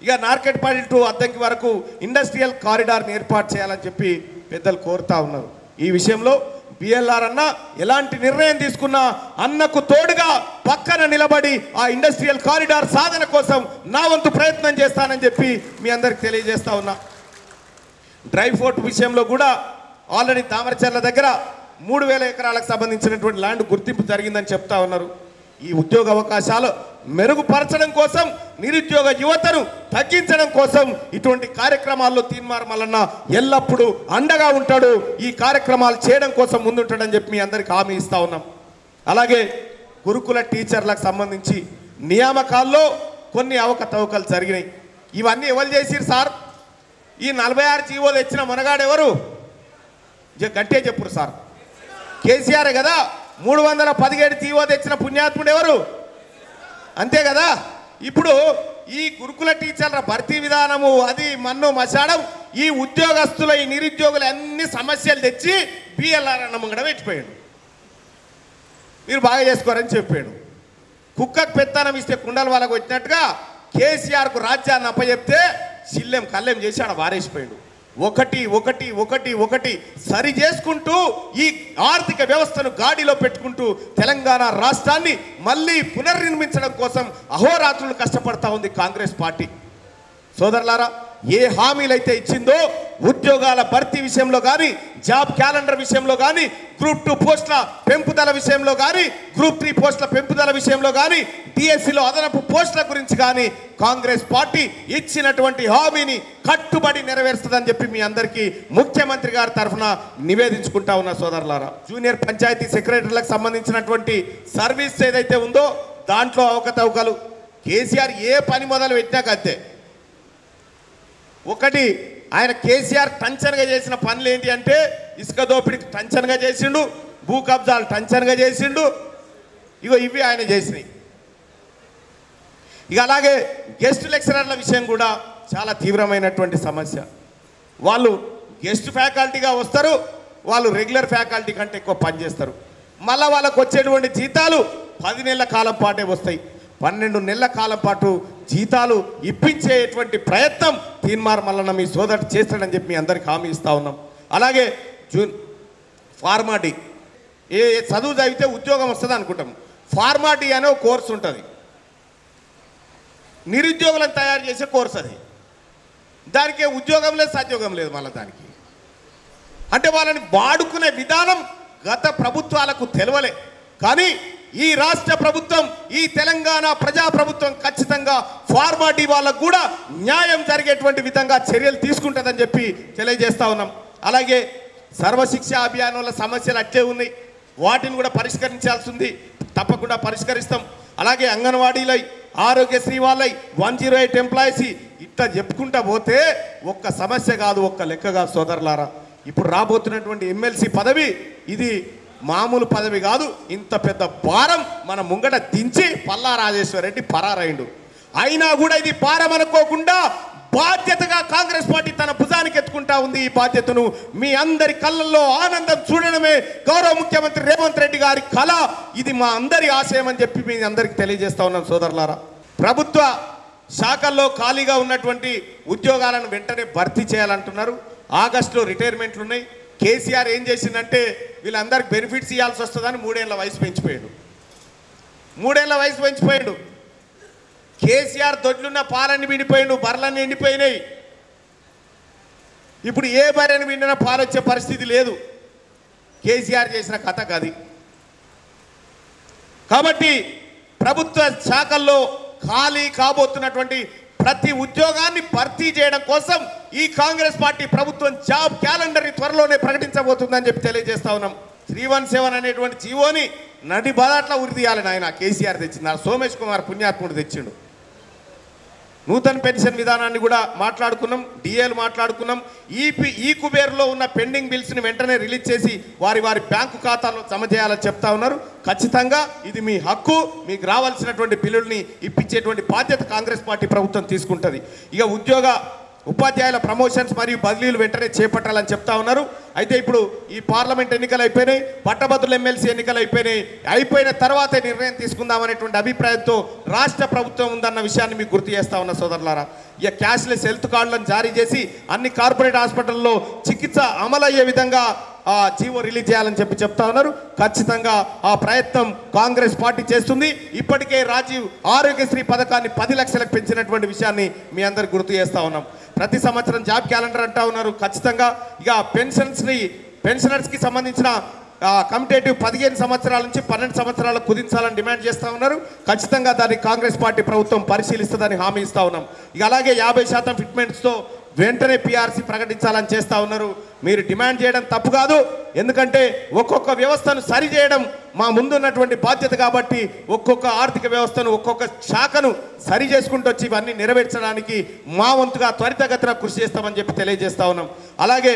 ఇక నార్కెట్పల్లి టు అద్దంకి వరకు ఇండస్ట్రియల్ కారిడార్ని ఏర్పాటు చేయాలని చెప్పి పెద్దలు కోరుతా ఉన్నారు. ఈ విషయంలో బిఎల్ఆర్ అన్న ఎలాంటి నిర్ణయం తీసుకున్నా అన్నకు తోడుగా పక్కన నిలబడి ఆ ఇండస్ట్రియల్ కారిడార్ సాధన కోసం నా వంతు ప్రయత్నం చేస్తానని చెప్పి మీ అందరికి తెలియజేస్తా ఉన్నా. డ్రై ఫోర్ట్ విషయంలో కూడా ఆల్రెడీ తామరచర్ల దగ్గర 3,000 ఎకరాలకు సంబంధించినటువంటి ల్యాండ్ గుర్తింపు జరిగిందని చెప్తా ఉన్నారు. ఈ ఉద్యోగ అవకాశాలు మెరుగుపరచడం కోసం, నిరుద్యోగ యువతను తగ్గించడం కోసం ఇటువంటి కార్యక్రమాల్లో తీన్మార్ మల్లన్న ఎల్లప్పుడూ అండగా ఉంటాడు. ఈ కార్యక్రమాలు చేయడం కోసం ముందుంటాడని చెప్పి మీ అందరికి హామీ ఇస్తా ఉన్నాం. అలాగే గురుకుల టీచర్లకు సంబంధించి నియామకాల్లో కొన్ని అవకతవకలు జరిగినాయి. ఇవన్నీ ఎవరు చేసిరు సార్? ఈ 46 జీవో తెచ్చిన మనగాడెవరు? గట్టే చెప్పురు సార్. కేసీఆర్ కదా. 317 జీవో తెచ్చిన పుణ్యాత్ముడు ఎవరు? అంతే కదా. ఇప్పుడు ఈ గురుకుల టీచర్ల భర్తీ విధానము అది మన్ను మసాడం ఈ ఉద్యోగస్తుల ఈ నిరుద్యోగుల అన్ని సమస్యలు తెచ్చి బిఎల్ఆర్ అన్న ముంగడ పెట్టిపోయాడు. మీరు బాగా చేసుకోరని చెప్పాడు. కుక్కకు పెత్తనం ఇస్తే కుండల వాళ్ళకు వచ్చినట్టుగా కేసీఆర్కు రాజ్యాన్ని అప్పచెప్తే సిల్లెం కల్లెం చేసి ఆడ వారేసిపోయాడు. ఒకటి ఒకటి ఒకటి ఒకటి సరి చేసుకుంటూ ఈ ఆర్థిక వ్యవస్థను గాడిలో పెట్టుకుంటూ తెలంగాణ రాష్ట్రాన్ని మళ్ళీ పునర్నిర్మించడం కోసం అహోరాత్రులు కష్టపడతా ఉంది కాంగ్రెస్ పార్టీ. సోదరులారా, ఏ హామీలైతే ఇచ్చిందో ఉద్యోగాల భర్తీ విషయంలో కానీ, జాబ్ క్యాలెండర్ విషయంలో కానీ, గ్రూప్ 2 పోస్టుల పెంపుదల విషయంలో కానీ, గ్రూప్ 3 పోస్టుల పెంపుదల విషయంలో కానీ, డిఎస్సిలో అదనపు పోస్టుల గురించి కానీ కాంగ్రెస్ పార్టీ ఇచ్చినటువంటి హామీని కట్టుబడి నెరవేరుస్తుందని చెప్పి మీ అందరికీ ముఖ్యమంత్రి గారి తరఫున నివేదించుకుంటా ఉన్న సోదరులారా. జూనియర్ పంచాయతీ సెక్రటరీలకు సంబంధించినటువంటి సర్వీస్ ఏదైతే ఉందో దాంట్లో అవకతవకలు. కేసీఆర్ ఏ పని మొదలు పెట్టినాక అంతే. ఒకటి ఆయన కేసీఆర్ టంచన్గా చేసిన పనులు ఏంటి అంటే ఇసుక దోపిడీ టంచన్గా చేసిండు, భూ కబ్జాలు టంచన్గా చేసిండు. ఇగో ఇవి ఆయన చేసినాయి. ఇక అలాగే గెస్ట్ లెక్చరర్ల విషయం కూడా చాలా తీవ్రమైనటువంటి సమస్య. వాళ్ళు గెస్ట్ ఫ్యాకల్టీగా వస్తారు, వాళ్ళు రెగ్యులర్ ఫ్యాకల్టీ కంటే ఎక్కువ పనిచేస్తారు. మళ్ళీ వాళ్ళకు వచ్చేటువంటి జీతాలు 10 నెలల కాలం పాటే వస్తాయి. 12 నెలల కాలం పాటు జీతాలు ఇప్పించేటువంటి ప్రయత్నం తీన్మార్ మల్లన్న మీ సోదరుడు చేస్తాడని చెప్పి మీ అందరికి హామీ ఇస్తా ఉన్నాం. అలాగే ఫార్మాటీ ఏ చదువు చదివితే ఉద్యోగం వస్తుంది అనుకుంటాం. ఫార్మాటీ అనే ఒక కోర్సు ఉంటుంది, నిరుద్యోగులను తయారు చేసే కోర్సు. అది దానికి ఉద్యోగం లేదు, సద్యోగం లేదు. మళ్ళీ దానికి అంటే వాళ్ళని వాడుకునే విధానం గత ప్రభుత్వాలకు తెలవలే. కానీ ఈ రాష్ట్ర ప్రభుత్వం, ఈ తెలంగాణ ప్రజాప్రభుత్వం ఖచ్చితంగా ఫార్మాటీ వాళ్ళకు కూడా న్యాయం జరిగేటువంటి విధంగా చర్యలు తీసుకుంటుందని చెప్పి తెలియజేస్తా ఉన్నాం. అలాగే సర్వశిక్ష అభియాన్ వల్ల సమస్యలు అట్లే ఉన్నాయి, వాటిని కూడా పరిష్కరించాల్సి ఉంది. తప్పకుండా పరిష్కరిస్తాం. అలాగే అంగన్వాడీలై, ఆరోగ్యశ్రీ వాళ్ళై, 108 ఎంప్లాయీస్ ఇట్లా చెప్పుకుంటా పోతే ఒక్క సమస్య కాదు, ఒక్క లెక్క కాదు సోదరులారా. ఇప్పుడు రాబోతున్నటువంటి ఎమ్మెల్సీ పదవి ఇది మామూలు పదవి కాదు. ఇంత పెద్ద భారం మన ముంగట దించి పల్లా రాజేశ్వరరెడ్డి పరారైండు. అయినా కూడా ఇది భారం అనుకోకుండా బాధ్యతగా కాంగ్రెస్ పార్టీ తన భుజానికి ఎత్తుకుంటా ఉంది. ఈ బాధ్యతను మీ అందరి కళ్ళల్లో ఆనందం చూడడమే గౌరవ ముఖ్యమంత్రి రేవంత్ రెడ్డి గారి కళ. ఇది మా అందరి ఆశయం అని చెప్పి మీ అందరికి తెలియజేస్తా ఉన్నాం సోదరులారా. ప్రభుత్వ శాఖల్లో ఖాళీగా ఉన్నటువంటి ఉద్యోగాలను వెంటనే భర్తీ చేయాలంటున్నారు. ఆగస్టులో రిటైర్మెంట్లు ఉన్నాయి. కేసీఆర్ ఏం చేసిందంటే వీళ్ళందరికి బెనిఫిట్స్ ఇవ్వాల్సి వస్తుందని 3 ఏళ్ల వయసు పెంచిపోయాడు. 3 ఏళ్ల వయసు పెంచిపోయాడు. కేసీఆర్ దొడ్లున్న పాలన్నీ విడిపోయాడు, బర్లన్నీ ఎండిపోయినాయి. ఇప్పుడు ఏ బర్రెని విండినా పాలు వచ్చే పరిస్థితి లేదు. కేసీఆర్ చేసిన కథ గది. కాబట్టి ప్రభుత్వ శాఖల్లో ఖాళీ కాబోతున్నటువంటి ప్రతి ఉద్యోగాన్ని భర్తీ చేయడం కోసం ఈ కాంగ్రెస్ పార్టీ ప్రభుత్వం జాబ్ క్యాలెండర్ని త్వరలోనే ప్రకటించబోతుందని చెప్పి తెలియజేస్తా ఉన్నాం. 317 అనేటువంటి జీవోని నడి బాదాట్లా ఉరిదీయాలని ఆయన కేసీఆర్ తెచ్చింది. సోమేష్ కుమార్ పుణ్యాత్ముడు తెచ్చిండు. నూతన పెన్షన్ విధానాన్ని కూడా మాట్లాడుకున్నాం, డిఏలు మాట్లాడుకున్నాం. ఈ కుబేర్లో ఉన్న పెండింగ్ బిల్స్ని వెంటనే రిలీజ్ చేసి వారి వారి బ్యాంకు ఖాతాలో జమ చేయాలని చెప్తా ఉన్నారు. ఖచ్చితంగా ఇది మీ హక్కు. మీకు రావాల్సినటువంటి బిల్లుల్ని ఇప్పించేటువంటి బాధ్యత కాంగ్రెస్ పార్టీ ప్రభుత్వం తీసుకుంటుంది. ఇక ఉపాధ్యాయుల ప్రమోషన్స్ మరియు బదిలీలు వెంటనే చేపట్టాలని చెప్తా ఉన్నారు. అయితే ఇప్పుడు ఈ పార్లమెంట్ ఎన్నికలు అయిపోయినాయి, పట్టభద్రుల ఎమ్మెల్సీ ఎన్నికలు అయిపోయినాయి. అయిపోయిన తర్వాతే నిర్ణయం తీసుకుందామనేటువంటి అభిప్రాయంతో రాష్ట్ర ప్రభుత్వం ఉందన్న విషయాన్ని మీకు గుర్తు చేస్తా ఉన్న సోదరులారా. ఇక క్యాష్లెస్ హెల్త్ కార్డులను జారీ చేసి అన్ని కార్పొరేట్ హాస్పిటల్లో చికిత్స అమలయ్యే విధంగా జీవో రిలీజ్ చేయాలని చెప్పి చెప్తా ఉన్నారు. ఖచ్చితంగా ఆ ప్రయత్నం కాంగ్రెస్ పార్టీ చేస్తుంది. ఇప్పటికే రాజీవ్ ఆరోగ్యశ్రీ పథకాన్ని 10 లక్షలకు పెంచినటువంటి విషయాన్ని మీ అందరికి గుర్తు చేస్తా ఉన్నాం. ప్రతి సంవత్సరం జాబ్ క్యాలెండర్ అంటా ఉన్నారు. ఖచ్చితంగా ఇక పెన్షనర్స్కి సంబంధించిన కమిటేటివ్ 15 సంవత్సరాల నుంచి 12 సంవత్సరాలకు కుదించాలని డిమాండ్ చేస్తూ ఉన్నారు. ఖచ్చితంగా దాన్ని కాంగ్రెస్ పార్టీ ప్రభుత్వం పరిశీలిస్తుందని హామీ ఇస్తూ ఉన్నాం. ఇక అలాగే 50% ఫిట్మెంట్స్తో వెంటనే పిఆర్సీ ప్రకటించాలని చేస్తూ ఉన్నారు. మీరు డిమాండ్ చేయడం తప్పు కాదు, ఎందుకంటే ఒక్కొక్క వ్యవస్థను సరి చేయడం మా ముందున్నటువంటి బాధ్యత కాబట్టి ఒక్కొక్క ఆర్థిక వ్యవస్థను ఒక్కొక్క శాఖను సరి చేసుకుంటూ వచ్చి ఇవన్నీ నెరవేర్చడానికి మా వంతుగా త్వరితగతిన కృషి చేస్తామని చెప్పి తెలియజేస్తా ఉన్నాం. అలాగే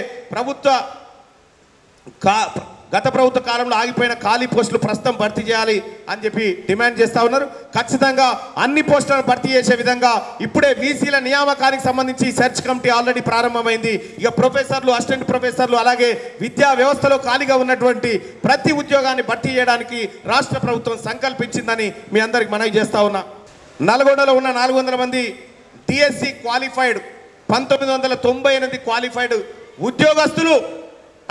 గత ప్రభుత్వ కాలంలో ఆగిపోయిన ఖాళీ పోస్టులు ప్రస్తుతం భర్తీ చేయాలి అని చెప్పి డిమాండ్ చేస్తూ ఉన్నారు. ఖచ్చితంగా అన్ని పోస్టులను భర్తీ చేసే విధంగా ఇప్పుడే వీసీల నియామకానికి సంబంధించి సెర్చ్ కమిటీ ఆల్రెడీ ప్రారంభమైంది. ఇక ప్రొఫెసర్లు, అసిస్టెంట్ ప్రొఫెసర్లు, అలాగే విద్యా వ్యవస్థలో ఖాళీగా ఉన్నటువంటి ప్రతి ఉద్యోగాన్ని భర్తీ చేయడానికి రాష్ట్ర ప్రభుత్వం సంకల్పించిందని మీ అందరికి మనవి చేస్తా ఉన్నా. నల్గొండలో ఉన్న 400 మంది డిఎస్సి క్వాలిఫైడ్ 1998 క్వాలిఫైడ్ ఉద్యోగస్తులు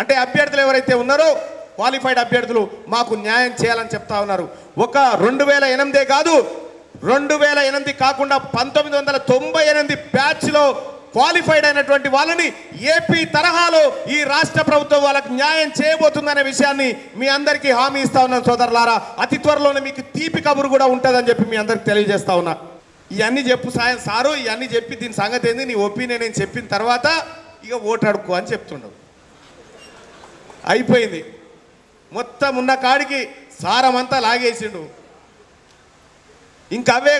అంటే అభ్యర్థులు ఎవరైతే ఉన్నారో క్వాలిఫైడ్ అభ్యర్థులు మాకు న్యాయం చేయాలని చెప్తా ఉన్నారు. ఒక 2008 కాదు, 2008 కాకుండా 1998 బ్యాచ్లో క్వాలిఫైడ్ అయినటువంటి వాళ్ళని ఏపీ తరహాలో ఈ రాష్ట్ర ప్రభుత్వం వాళ్ళకి న్యాయం చేయబోతుందనే విషయాన్ని మీ అందరికీ హామీ ఇస్తా ఉన్నాను సోదరులారా. అతి త్వరలోనే మీకు తీపి కబురు కూడా ఉంటుందని చెప్పి మీ అందరికి తెలియజేస్తా ఉన్నా. ఇవన్నీ చెప్పు సారు, ఇవన్నీ చెప్పి దీని సంగతి ఏంది, నీ ఒపీనియన్ నేను చెప్పిన తర్వాత ఇక ఓటు అడుక్కో అని చెప్తుండవు. అయిపోయింది, మొత్తం ఉన్న కాడికి సారమంతా లాగేసిండు. ఇంకవే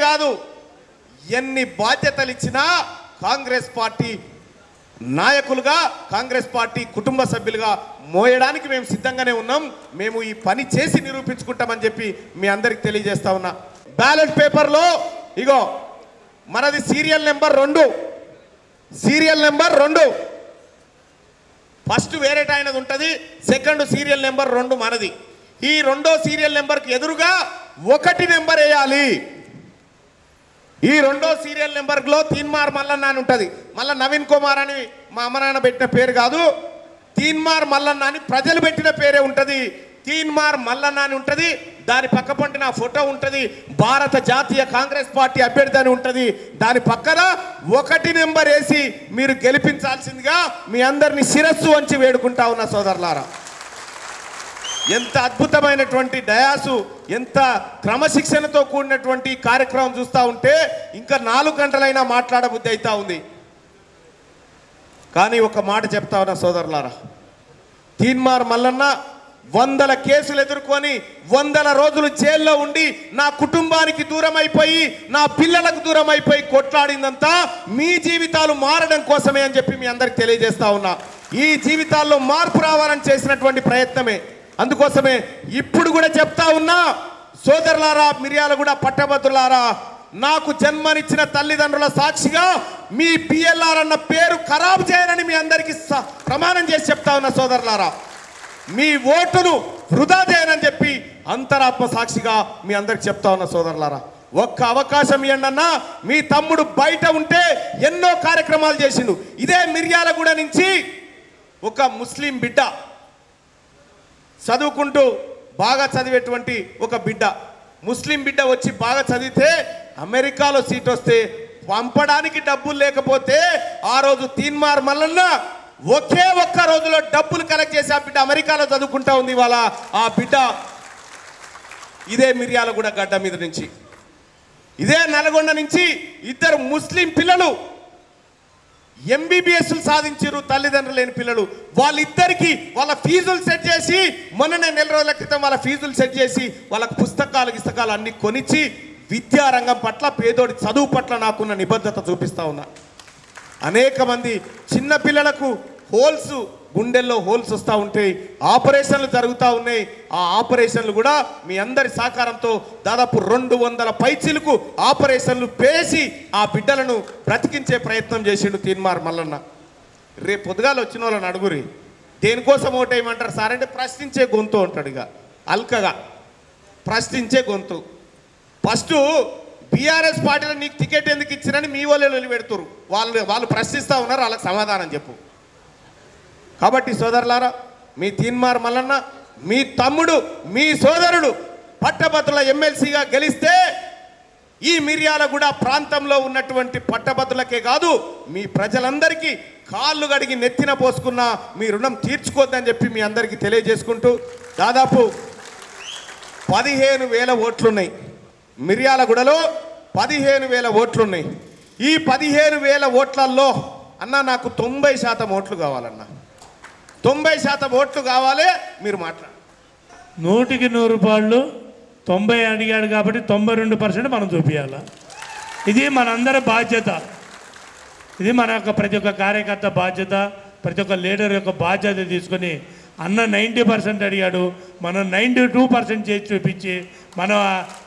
కాదు ఎన్ని బాధ్యతలు ఇచ్చినా కాంగ్రెస్ పార్టీ నాయకులుగా, కాంగ్రెస్ పార్టీ కుటుంబ సభ్యులుగా మోయడానికి మేము సిద్ధంగానే ఉన్నాం. మేము ఈ పని చేసి నిరూపించుకుంటామని చెప్పి మీ అందరికి తెలియజేస్తా ఉన్నా. బ్యాలెట్ పేపర్లో ఇగో మనది సీరియల్ నెంబర్ 2 ఫస్ట్ వేరేట అయినది ఉంటుంది, సెకండ్ సీరియల్ నెంబర్ 2 మనది. ఈ 2వ సీరియల్ నెంబర్కి ఎదురుగా 1 నెంబర్ వేయాలి. ఈ 2వ సీరియల్ నెంబర్లో తీన్మార్ మల్లన్న అని ఉంటుంది. మళ్ళీ నవీన్ కుమార్ అని మా అమ్మ నాన్న పెట్టిన పేరు కాదు, తీన్మార్ మల్లన్న అని ప్రజలు పెట్టిన పేరే ఉంటుంది. తీన్మార్ మల్లన్న అని ఉంటుంది, దాని పక్క పంట నా ఫోటో ఉంటుంది, భారత జాతీయ కాంగ్రెస్ పార్టీ అభ్యర్థి అని ఉంటుంది. దాని పక్కన 1 నెంబర్ వేసి మీరు గెలిపించాల్సిందిగా మీ అందరినీ శిరస్సు వంచి వేడుకుంటా ఉన్నా సోదరులారా. ఎంత అద్భుతమైనటువంటి డయాసు, ఎంత క్రమశిక్షణతో కూడినటువంటి కార్యక్రమం చూస్తూ ఉంటే ఇంకా 4 గంటలైనా మాట్లాడబుద్ధి అవుతా ఉంది. కానీ ఒక మాట చెప్తా ఉన్నా సోదరులారా, తీన్మార్ మల్లన్న 100 కేసులు ఎదుర్కొని 100 రోజులు జైల్లో ఉండి నా కుటుంబానికి దూరం అయిపోయి, నా పిల్లలకు దూరం అయిపోయి కొట్లాడిందంతా మీ జీవితాలు మారడం కోసమే అని చెప్పి మీ అందరికి తెలియజేస్తా ఉన్నా. ఈ జీవితాల్లో మార్పు రావాలని చేసినటువంటి ప్రయత్నమే. అందుకోసమే ఇప్పుడు కూడా చెప్తా ఉన్నా సోదరులారా, మిర్యాలగూడ పట్టభద్రులారా, నాకు జన్మనిచ్చిన తల్లిదండ్రుల సాక్షిగా మీ పిఎల్ఆర్ అన్న పేరు ఖరాబు చేయనని మీ అందరికీ ప్రమాణం చేసి చెప్తా ఉన్నా సోదరులారా. మీ ఓటును వృధా చేయనని చెప్పి అంతరాత్మ సాక్షిగా మీ అందరికి చెప్తా ఉన్నా సోదరులారా. ఒక్క అవకాశం ఇవ్వండి. మీ తమ్ముడు బయట ఉంటే ఎన్నో కార్యక్రమాలు చేసిండు. ఇదే మిర్యాలగూడ నుంచి ఒక ముస్లిం బిడ్డ చదువుకుంటూ బాగా చదివేటువంటి ఒక బిడ్డ, ముస్లిం బిడ్డ వచ్చి బాగా చదివితే అమెరికాలో సీట్ వస్తే పంపడానికి డబ్బులు లేకపోతే ఆ రోజు తీన్మార్ మల్లన్న ఒకే ఒక్క రోజులో డబ్బులు కలెక్ట్ చేసి ఆ బిడ్డ అమెరికాలో చదువుకుంటా ఉంది. వాళ్ళ ఆ బిడ్డ ఇదే మిర్యాలగూడ గడ్డ మీద నుంచి, ఇదే నల్గొండ నుంచి 2 ముస్లిం పిల్లలు ఎంబీబీఎస్లు సాధించారు. తల్లిదండ్రులు లేని పిల్లలు, వాళ్ళిద్దరికి వాళ్ళ ఫీజులు సెట్ చేసి, మొన్ననే 4 రోజుల క్రితం వాళ్ళ ఫీజులు సెట్ చేసి వాళ్ళకు పుస్తకాలు అన్ని కొనిచ్చి విద్యారంగం పట్ల, పేదోడి చదువు పట్ల నాకున్న నిబద్ధత చూపిస్తా ఉన్నా. అనేక మంది చిన్న పిల్లలకు గుండెల్లో హోల్స్ వస్తూ ఉంటాయి, ఆపరేషన్లు జరుగుతూ ఉన్నాయి. ఆ ఆపరేషన్లు కూడా మీ అందరి సహకారంతో దాదాపు 200 పైచిలకు ఆపరేషన్లు పేసి ఆ బిడ్డలను బ్రతికించే ప్రయత్నం చేసిండు తీన్మార్ మల్లన్న. రేపు పొద్దుగాలు వచ్చిన వాళ్ళని అడుగురి, దేనికోసం ఓటేయమంటారు సార్ అంటే ప్రశ్నించే గొంతు ఉంటాడు. ఇక అల్కగా ప్రశ్నించే గొంతు. ఫస్ట్ బీఆర్ఎస్ పార్టీలో నీకు టికెట్ ఎందుకు ఇచ్చినని మీ వాళ్ళు పెడుతురు, వాళ్ళు ప్రశ్నిస్తూ ఉన్నారు, వాళ్ళకి సమాధానం చెప్పు. కాబట్టి సోదరులారా, మీ తీన్మార్ మల్లన్న, మీ తమ్ముడు, మీ సోదరుడు పట్టభద్రుల ఎమ్మెల్సీగా గెలిస్తే ఈ మిర్యాలగూడ ప్రాంతంలో ఉన్నటువంటి పట్టభద్రులకే కాదు మీ ప్రజలందరికీ కాళ్ళు గడిగి నెత్తిన పోసుకున్న మీ రుణం తీర్చుకోవద్దని చెప్పి మీ అందరికీ తెలియజేసుకుంటూ, దాదాపు 15,000 ఓట్లున్నాయి. మిర్యాలగూడలో 15,000 ఓట్లున్నాయి. ఈ 15,000 ఓట్లల్లో అన్న నాకు 90% ఓట్లు కావాలన్న. 90% ఓట్లు కావాలి. మీరు మాట్లాడు. 100కి 100 90 అడిగాడు కాబట్టి 92% మనం చూపించాలి. ఇది మనందరి బాధ్యత. ఇది మన యొక్క ప్రతి ఒక్క కార్యకర్త బాధ్యత, ప్రతి ఒక్క లీడర్ యొక్క బాధ్యత తీసుకొని అన్న 90% అడిగాడు, మనం 92% చేసి చూపించి మనం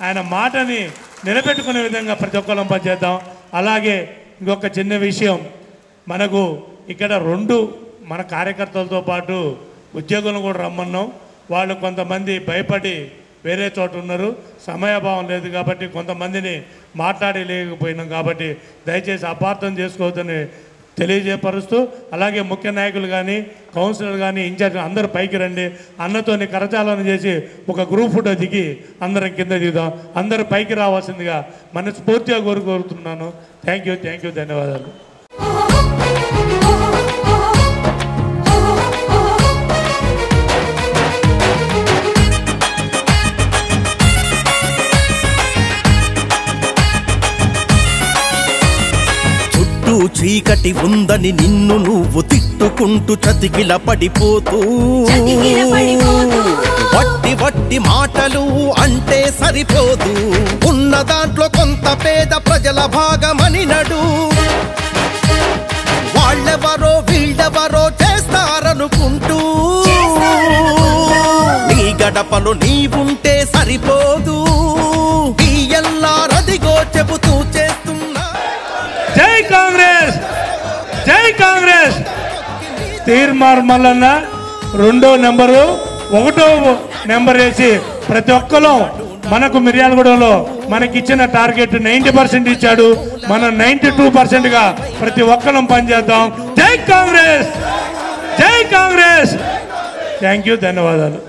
ఆయన మాటని నిలబెట్టుకునే విధంగా ప్రతి ఒక్కరం పనిచేద్దాం. అలాగే ఇంకొక చిన్న విషయం, మనకు ఇక్కడ 2 మన కార్యకర్తలతో పాటు ఉద్యోగులను కూడా రమ్మన్నాం. వాళ్ళు కొంతమంది భయపడి వేరే చోట ఉన్నారు, సమయాభావం లేదు కాబట్టి కొంతమందిని మాట్లాడలేకపోయినాం. కాబట్టి దయచేసి అపార్థం చేసుకోవద్దని తెలియజేపరుస్తూ, అలాగే ముఖ్య నాయకులు కానీ కౌన్సిలర్ కానీ ఇన్ఛార్జ్ అందరూ పైకి రండి. అన్నతోని కరచాలన చేసి ఒక గ్రూప్ ఫోటో దిగి అందరం కింద దిగుదాం. అందరూ పైకి రావాల్సిందిగా మనస్ఫూర్తిగా కోరుతున్నాను. థ్యాంక్ యూ, ధన్యవాదాలు. చీకటి ఉందని నిన్ను నువ్వు తిట్టుకుంటూ చతికిల పడిపోతూ వట్టి మాటలు అంటే సరిపోదు. ఉన్న దాంట్లో కొంత పేద ప్రజల భాగమని నడు. వాళ్ళెవరో వీళ్ళెవరో చేస్తారనుకుంటూ నీ గడపలో నీవుంటే సరిపోదు. ఎల్లారదిగో చెబుతూ చేస్తున్నా. జై కాంగ్రెస్, జై కాంగ్రెస్. తీర్మార్ మల్లన్న 2వ నెంబరు 1వ నెంబర్ వేసి ప్రతి ఒక్కరు మనకు మిర్యాలగూడలో మనకిచ్చిన టార్గెట్ 90% ఇచ్చాడు. మనం 92%గా ప్రతి ఒక్కరం పనిచేద్దాం. జై కాంగ్రెస్, జై కాంగ్రెస్. థ్యాంక్ యూ, ధన్యవాదాలు.